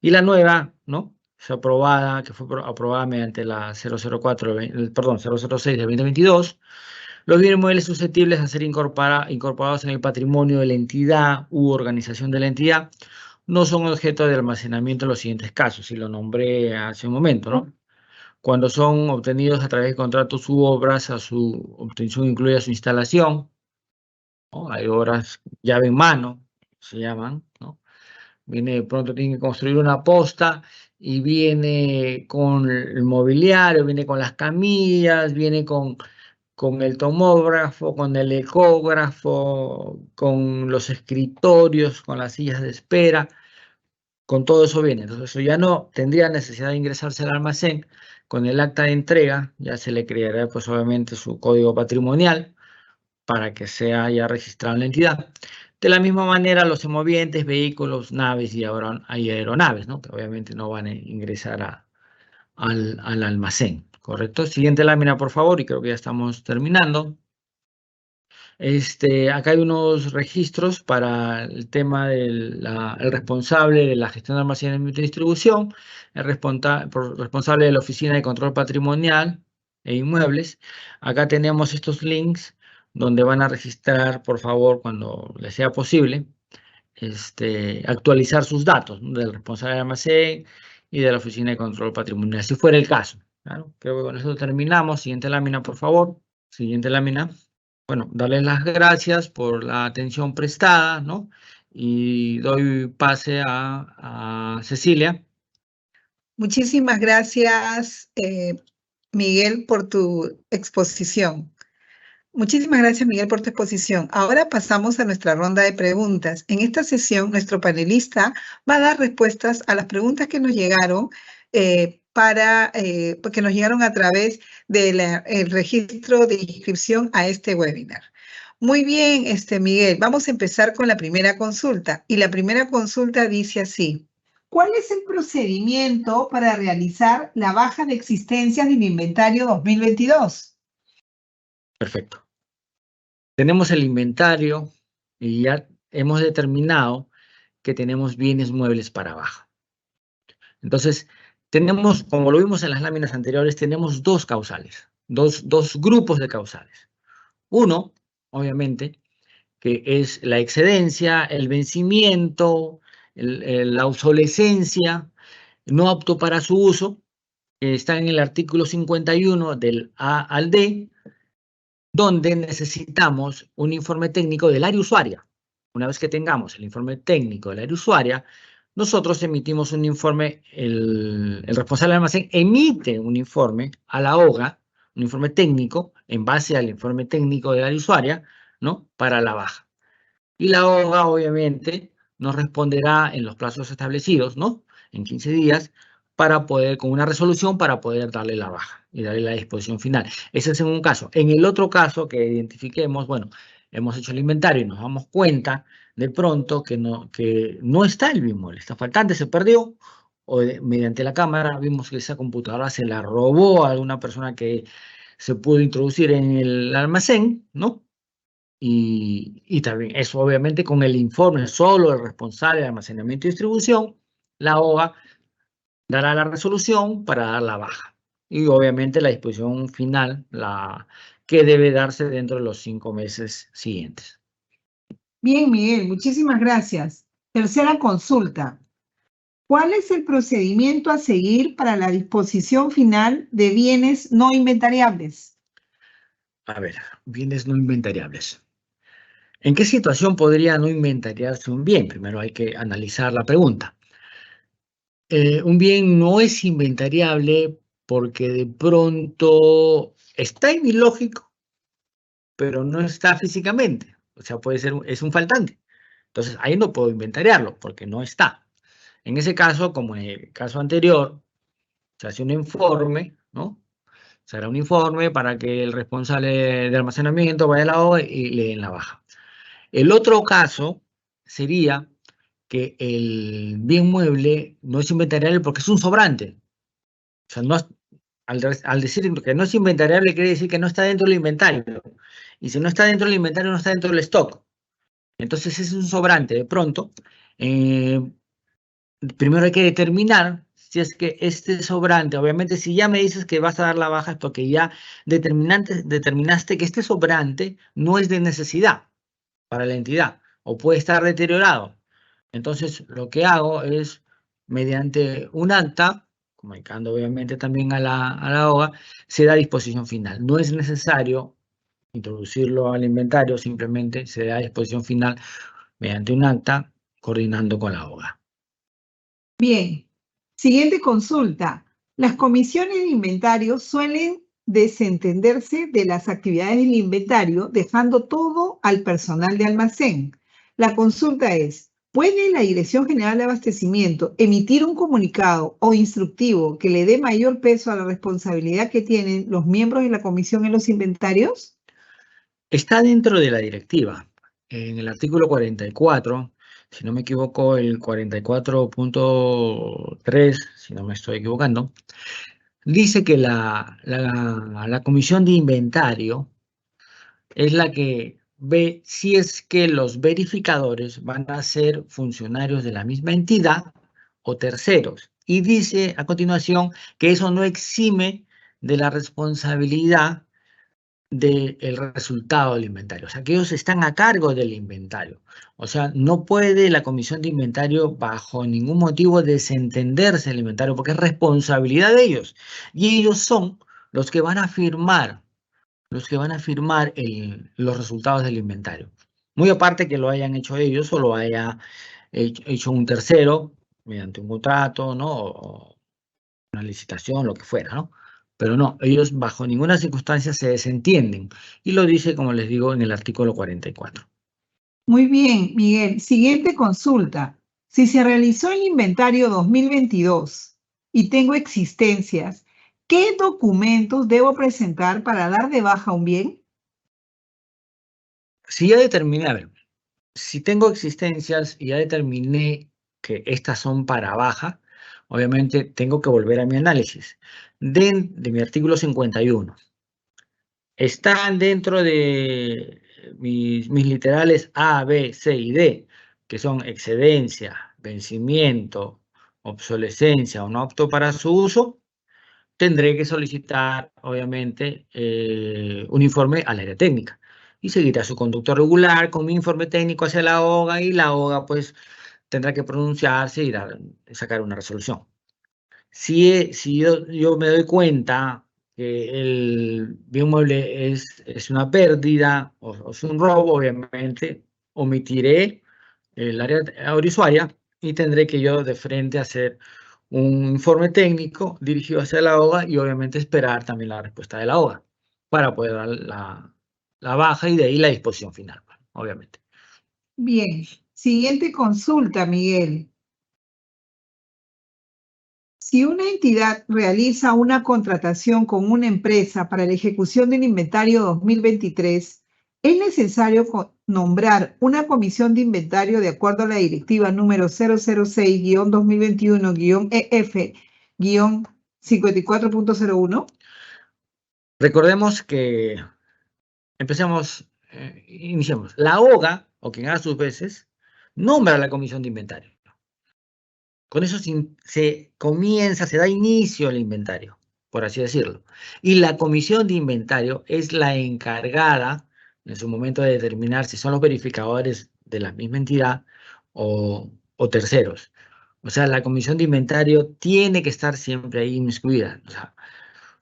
Y la nueva, ¿no? Fue aprobada, que fue aprobada mediante la 006 de 2022. Los bienes muebles susceptibles a ser incorporados en el patrimonio de la entidad u organización de la entidad no son objeto de almacenamiento en los siguientes casos, y lo nombré hace un momento, ¿no? Cuando son obtenidos a través de contratos u obras, a su obtención incluye su instalación, ¿no? Hay obras llave en mano, se llaman, ¿no? Viene de pronto, tiene que construir una posta y viene con el mobiliario, viene con las camillas, viene con el tomógrafo, con el ecógrafo, con los escritorios, con las sillas de espera, con todo eso viene. Entonces eso ya no tendría necesidad de ingresarse al almacén. Con el acta de entrega ya se le creará pues obviamente su código patrimonial para que sea ya registrado en la entidad. De la misma manera, los semovientes, vehículos, naves y aeronaves, ¿no? Que obviamente no van a ingresar al almacén, ¿correcto? Siguiente lámina, por favor, y creo que ya estamos terminando. Acá hay unos registros para el tema del el responsable de la gestión de almacenamiento y distribución, el responsable de la Oficina de Control Patrimonial e Inmuebles. Acá tenemos estos links donde van a registrar, por favor, cuando les sea posible, actualizar sus datos, ¿no? Del responsable del almacén y de la Oficina de Control Patrimonial, si fuera el caso. Claro, creo que con eso terminamos. Siguiente lámina, por favor. Siguiente lámina. Bueno, darles las gracias por la atención prestada, ¿no? Y doy pase a Cecilia. Muchísimas gracias, Miguel, por tu exposición. Muchísimas gracias, Miguel, por tu exposición. Ahora pasamos a nuestra ronda de preguntas. En esta sesión, nuestro panelista va a dar respuestas a las preguntas que nos llegaron porque nos llegaron a través del registro de inscripción a este webinar. Muy bien, Miguel, vamos a empezar con la primera consulta. Y la primera consulta dice así: ¿cuál es el procedimiento para realizar la baja de existencias del inventario 2022? Perfecto. Tenemos el inventario y ya hemos determinado que tenemos bienes muebles para baja. Entonces, tenemos, como lo vimos en las láminas anteriores, tenemos dos causales, dos grupos de causales. Uno, obviamente, que es la excedencia, el vencimiento, la obsolescencia, no apto para su uso, que está en el artículo 51 del A al D, donde necesitamos un informe técnico del área usuaria. Una vez que tengamos el informe técnico del área usuaria, nosotros emitimos un informe, el responsable del almacén emite un informe a la OGA, un informe técnico, en base al informe técnico del área usuaria, ¿no? Para la baja. Y la OGA, obviamente, nos responderá en los plazos establecidos, ¿no? En 15 días, para poder, con una resolución, para poder darle la baja y darle la disposición final. Ese es en un caso. En el otro caso que identifiquemos, bueno, hemos hecho el inventario y nos damos cuenta de pronto que no está el inmueble, está faltante, se perdió, o mediante la cámara vimos que esa computadora se la robó a alguna persona que se pudo introducir en el almacén, ¿no? Y también eso obviamente con el informe solo del responsable de almacenamiento y distribución, la OGA dará la resolución para dar la baja. Y obviamente la disposición final, la que debe darse dentro de los 5 meses siguientes. Bien, Miguel, muchísimas gracias. Tercera consulta. ¿Cuál es el procedimiento a seguir para la disposición final de bienes no inventariables? A ver, bienes no inventariables. ¿En qué situación podría no inventariarse un bien? Primero hay que analizar la pregunta. Un bien no es inventariable porque de pronto está en mi lógico, pero no está físicamente. O sea, puede ser, es un faltante. Entonces, ahí no puedo inventariarlo porque no está. En ese caso, como en el caso anterior, se hace un informe, ¿no? Se hará un informe para que el responsable de almacenamiento vaya a la OE y le den la baja. El otro caso sería que el bien mueble no es inventariable porque es un sobrante. O sea, no, al decir que no es inventariable quiere decir que no está dentro del inventario. Y si no está dentro del inventario, no está dentro del stock. Entonces es un sobrante. De pronto, eh, primero hay que determinar si es que este sobrante, obviamente si ya me dices que vas a dar la baja es porque ya determinaste que este sobrante no es de necesidad para la entidad o puede estar deteriorado. Entonces lo que hago es, mediante un acta, comunicando obviamente también a la OGA, se da disposición final. No es necesario introducirlo al inventario, simplemente se da disposición final mediante un acta coordinando con la OGA. Bien, siguiente consulta. Las comisiones de inventario suelen desentenderse de las actividades del inventario, dejando todo al personal de almacén. La consulta es, ¿puede la Dirección General de Abastecimiento emitir un comunicado o instructivo que le dé mayor peso a la responsabilidad que tienen los miembros de la comisión en los inventarios? Está dentro de la directiva. En el artículo 44, si no me equivoco, el 44.3, si no me estoy equivocando, dice que la comisión de inventario es la que ve si es que los verificadores van a ser funcionarios de la misma entidad o terceros. Y dice a continuación que eso no exime de la responsabilidad del resultado del inventario. O sea, que ellos están a cargo del inventario. O sea, no puede la comisión de inventario bajo ningún motivo desentenderse del inventario porque es responsabilidad de ellos. Y ellos son los que van a firmar los resultados del inventario. Muy aparte que lo hayan hecho ellos o lo haya hecho un tercero mediante un contrato, ¿no? O una licitación, lo que fuera, ¿no? Pero no, ellos bajo ninguna circunstancia se desentienden. Y lo dice, como les digo, en el artículo 44. Muy bien, Miguel. Siguiente consulta. Si se realizó el inventario 2022 y tengo existencias, ¿qué documentos debo presentar para dar de baja un bien? Si ya determiné, a ver, si tengo existencias y ya determiné que estas son para baja, obviamente tengo que volver a mi análisis de mi artículo 51. Están dentro de mis literales A, B, C y D, que son excedencia, vencimiento, obsolescencia o no apto para su uso. Tendré que solicitar, obviamente, un informe al área técnica y seguirá su conducto regular con mi informe técnico hacia la OGA y la OGA pues tendrá que pronunciarse y sacar una resolución. Si yo me doy cuenta que el bien mueble es una pérdida o es un robo, obviamente omitiré el área aerosuaria y tendré que yo de frente hacer un informe técnico dirigido hacia la OGA y obviamente esperar también la respuesta de la OGA para poder dar la baja y de ahí la disposición final, obviamente. Bien. Siguiente consulta, Miguel. Si una entidad realiza una contratación con una empresa para la ejecución del inventario 2023, ¿es necesario nombrar una comisión de inventario de acuerdo a la directiva número 006-2021-EF-54.01? Recordemos que iniciemos. La OGA, o quien haga sus veces, nombra a la comisión de inventario. Con eso se da inicio al inventario, por así decirlo. Y la comisión de inventario es la encargada, en su momento, de determinar si son los verificadores de la misma entidad o terceros. O sea, la comisión de inventario tiene que estar siempre ahí inmiscuida. O sea,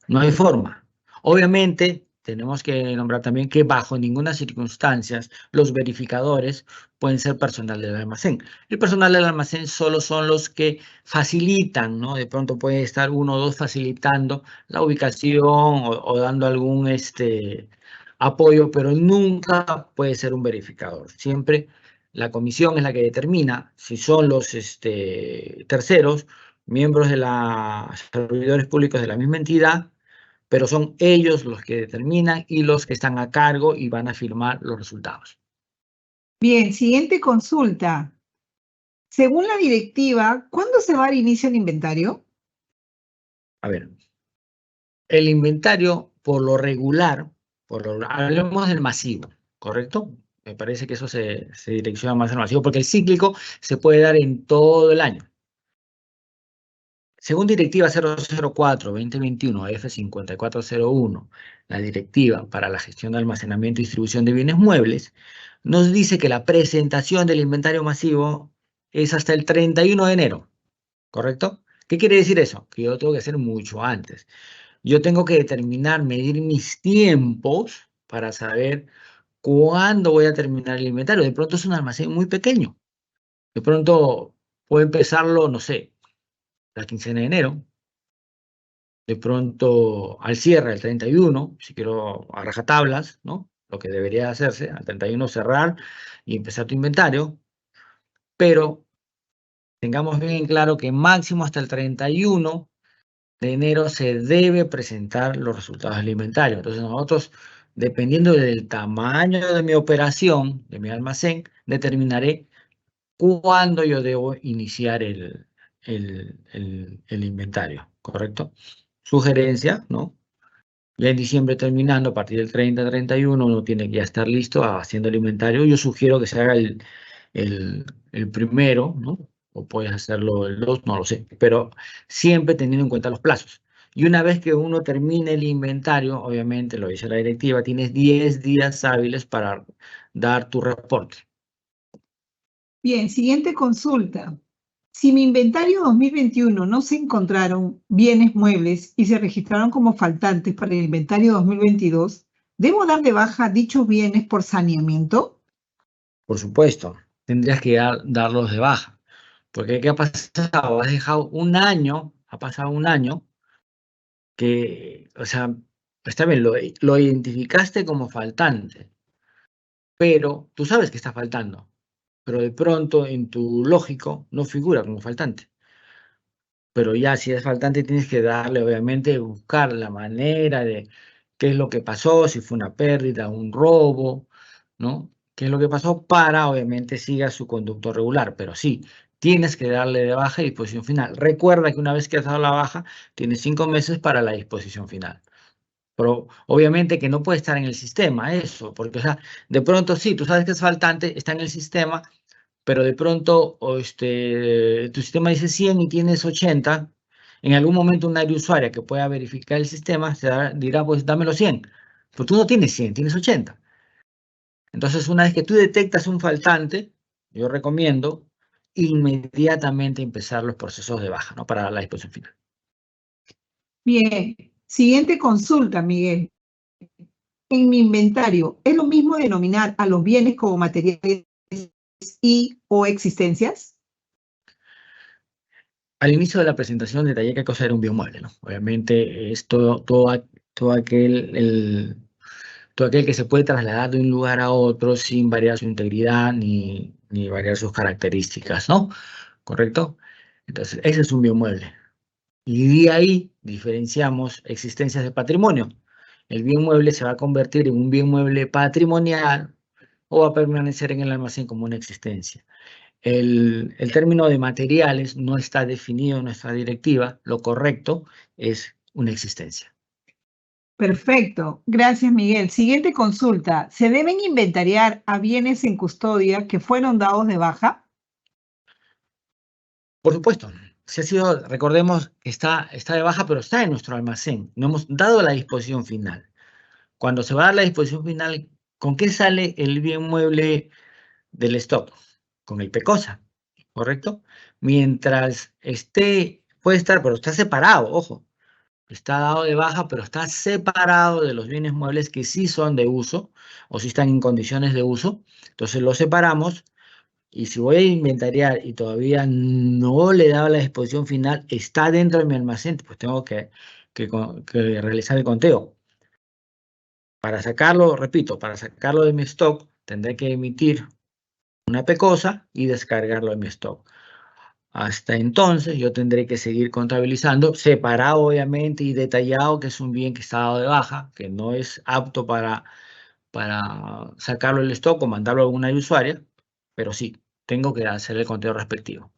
no hay forma. Obviamente, tenemos que nombrar también que bajo ninguna circunstancia los verificadores pueden ser personal del almacén. El personal del almacén solo son los que facilitan, ¿no? De pronto puede estar uno o dos facilitando la ubicación o dando algún apoyo, pero nunca puede ser un verificador. Siempre la comisión es la que determina si son los terceros, miembros de los servidores públicos de la misma entidad, pero son ellos los que determinan y los que están a cargo y van a firmar los resultados. Bien, siguiente consulta. Según la directiva, ¿cuándo se va a dar inicio al inventario? A ver, el inventario hablemos del masivo, ¿correcto? Me parece que eso se direcciona más al masivo, porque el cíclico se puede dar en todo el año. Según Directiva 004-2021 F5401, la Directiva para la Gestión de Almacenamiento y Distribución de Bienes Muebles, nos dice que la presentación del inventario masivo es hasta el 31 de enero, ¿correcto? ¿Qué quiere decir eso? Que yo tengo que hacer mucho antes. Yo tengo que determinar, medir mis tiempos para saber cuándo voy a terminar el inventario. De pronto es un almacén muy pequeño. De pronto puedo empezarlo, no sé, la quincena de enero. De pronto al cierre, el 31, si quiero a rajatablas, ¿no? Lo que debería hacerse, al 31 cerrar y empezar tu inventario, pero tengamos bien claro que máximo hasta el 31 de enero se debe presentar los resultados del inventario. Entonces nosotros, dependiendo del tamaño de mi operación, de mi almacén, determinaré cuándo yo debo iniciar el inventario, ¿correcto? Sugerencia, ¿no? Ya en diciembre terminando, a partir del 30-31, uno tiene que ya estar listo haciendo el inventario. Yo sugiero que se haga el primero, ¿no? O puedes hacerlo el 2, no lo sé, pero siempre teniendo en cuenta los plazos. Y una vez que uno termine el inventario, obviamente, lo dice la directiva, tienes 10 días hábiles para dar tu reporte. Bien, siguiente consulta. Si mi inventario 2021 no se encontraron bienes muebles y se registraron como faltantes para el inventario 2022, ¿debo dar de baja dichos bienes por saneamiento? Por supuesto, tendrías que darlos de baja. Porque ¿qué ha pasado? Has dejado un año, ha pasado un año que, o sea, está bien, lo identificaste como faltante, pero tú sabes que está faltando, pero de pronto en tu lógico no figura como faltante. Pero ya si es faltante tienes que darle, obviamente, buscar la manera de qué es lo que pasó, si fue una pérdida, un robo, ¿no? ¿Qué es lo que pasó para, obviamente, siga su conducto regular? Pero sí, tienes que darle de baja y disposición final. Recuerda que una vez que has dado la baja, tienes 5 meses para la disposición final. Pero obviamente que no puede estar en el sistema eso, porque o sea, de pronto sí, tú sabes que es faltante, está en el sistema, pero de pronto tu sistema dice 100 y tienes 80, en algún momento un área usuaria que pueda verificar el sistema dirá, pues dámelo 100, pero tú no tienes 100, tienes 80. Entonces, una vez que tú detectas un faltante, yo recomiendo inmediatamente empezar los procesos de baja, ¿no? Para la disposición final. Bien, siguiente consulta, Miguel. En mi inventario, ¿es lo mismo denominar a los bienes como materiales y o existencias? Al inicio de la presentación detallé qué cosa era un biomueble, ¿no? Obviamente es todo aquel que se puede trasladar de un lugar a otro sin variar su integridad ni variar sus características, ¿no? ¿Correcto? Entonces, ese es un biomueble. Y de ahí diferenciamos existencias de patrimonio. El bien mueble se va a convertir en un bien mueble patrimonial o va a permanecer en el almacén como una existencia. El término de materiales no está definido en nuestra directiva. Lo correcto es una existencia. Perfecto, gracias Miguel. Siguiente consulta. ¿Se deben inventariar a bienes en custodia que fueron dados de baja? Por supuesto, si ha sido, recordemos que está de baja, pero está en nuestro almacén. No hemos dado la disposición final. Cuando se va a dar la disposición final, ¿con qué sale el bien mueble del stock? Con el PECOSA. ¿correcto? Mientras esté, puede estar, pero está separado, ojo. Está dado de baja, pero está separado de los bienes muebles que sí son de uso o sí están en condiciones de uso. Entonces los separamos y si voy a inventariar y todavía no le he dado la disposición final, está dentro de mi almacén, pues tengo que realizar el conteo. Para sacarlo, repito, para sacarlo de mi stock, tendré que emitir una pecosa y descargarlo de mi stock. Hasta entonces yo tendré que seguir contabilizando, separado obviamente y detallado que es un bien que está dado de baja, que no es apto para sacarlo del stock o mandarlo a alguna usuaria, pero sí, tengo que hacer el conteo respectivo.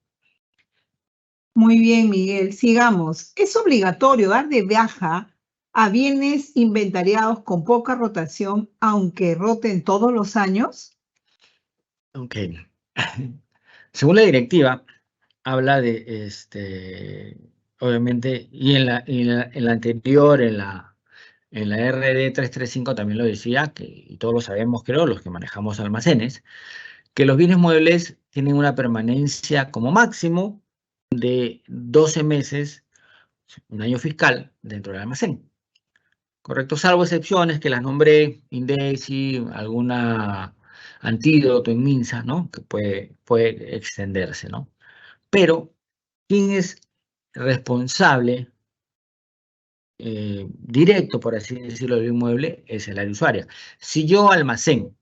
Muy bien, Miguel. Sigamos. ¿Es obligatorio dar de baja a bienes inventariados con poca rotación, aunque roten todos los años? Ok. Según la directiva, habla de, obviamente, y en la anterior, en la RD 335 también lo decía, y todos lo sabemos, creo, los que manejamos almacenes, que los bienes muebles tienen una permanencia como máximo de 12 meses, un año fiscal, dentro del almacén. Correcto, salvo excepciones que las nombré, Indesi, alguna Antídoto en Minsa, ¿no? Que puede extenderse, ¿no? Pero, ¿quién es responsable directo, por así decirlo, del inmueble? Es el área usuaria. Si yo almacén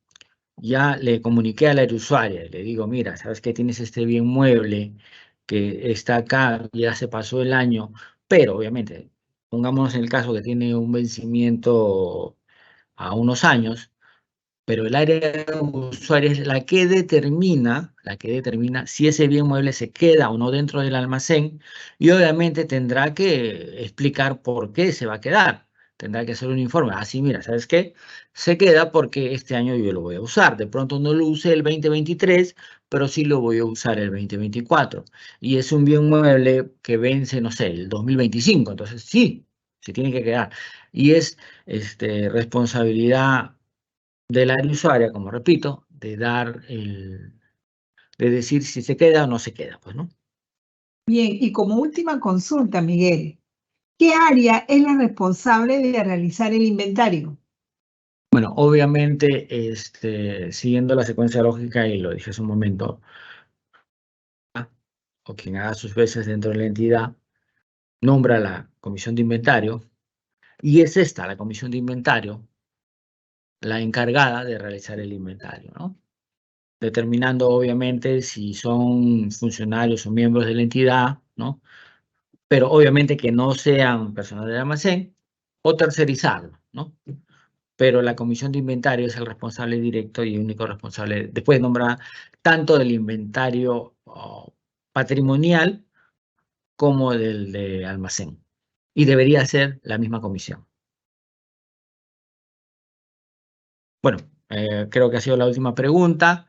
ya le comuniqué a la usuaria y le digo, mira, ¿sabes qué? Tienes este bien mueble que está acá, ya se pasó el año, pero obviamente, pongámonos en el caso que tiene un vencimiento a unos años, pero el área usuaria es la que determina si ese bien mueble se queda o no dentro del almacén y obviamente tendrá que explicar por qué se va a quedar. Tendrá que hacer un informe. Así, mira, ¿sabes qué? Se queda porque este año yo lo voy a usar. De pronto no lo usé el 2023, pero sí lo voy a usar el 2024. Y es un bien mueble que vence, no sé, el 2025. Entonces, sí, se tiene que quedar. Y es responsabilidad del área usuaria, como repito, de decir si se queda o no se queda, pues, ¿no? Bien, y como última consulta, Miguel, ¿qué área es la responsable de realizar el inventario? Bueno, obviamente, siguiendo la secuencia lógica, y lo dije hace un momento, o quien haga sus veces dentro de la entidad, nombra la comisión de inventario, y es esta, la comisión de inventario, la encargada de realizar el inventario, ¿no? Determinando, obviamente, si son funcionarios o miembros de la entidad, ¿no? Pero obviamente que no sean personal del almacén o tercerizarlo, ¿no? Pero la comisión de inventario es el responsable directo y único responsable, después de nombrar tanto del inventario patrimonial como del de almacén. Y debería ser la misma comisión. Bueno, creo que ha sido la última pregunta.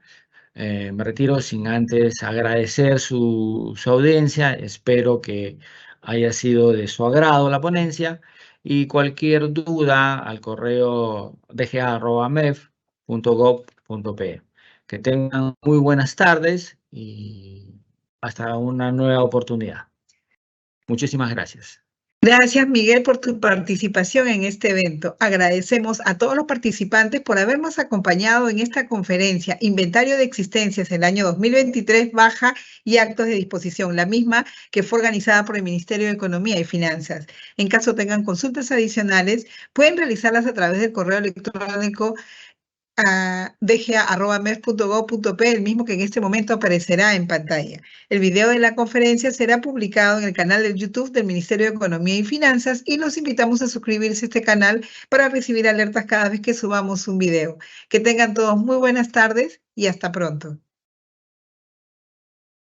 Me retiro sin antes agradecer su audiencia. Espero que haya sido de su agrado la ponencia y cualquier duda al correo dga@mef.gov.pe. Que tengan muy buenas tardes y hasta una nueva oportunidad. Muchísimas gracias. Gracias, Miguel, por tu participación en este evento. Agradecemos a todos los participantes por habernos acompañado en esta conferencia, Inventario de Existencias el año 2023, Baja y Actos de Disposición, la misma que fue organizada por el Ministerio de Economía y Finanzas. En caso tengan consultas adicionales, pueden realizarlas a través del correo electrónico a dga@mef.gov.pe, el mismo que en este momento aparecerá en pantalla. El video de la conferencia será publicado en el canal de YouTube del Ministerio de Economía y Finanzas y los invitamos a suscribirse a este canal para recibir alertas cada vez que subamos un video. Que tengan todos muy buenas tardes y hasta pronto.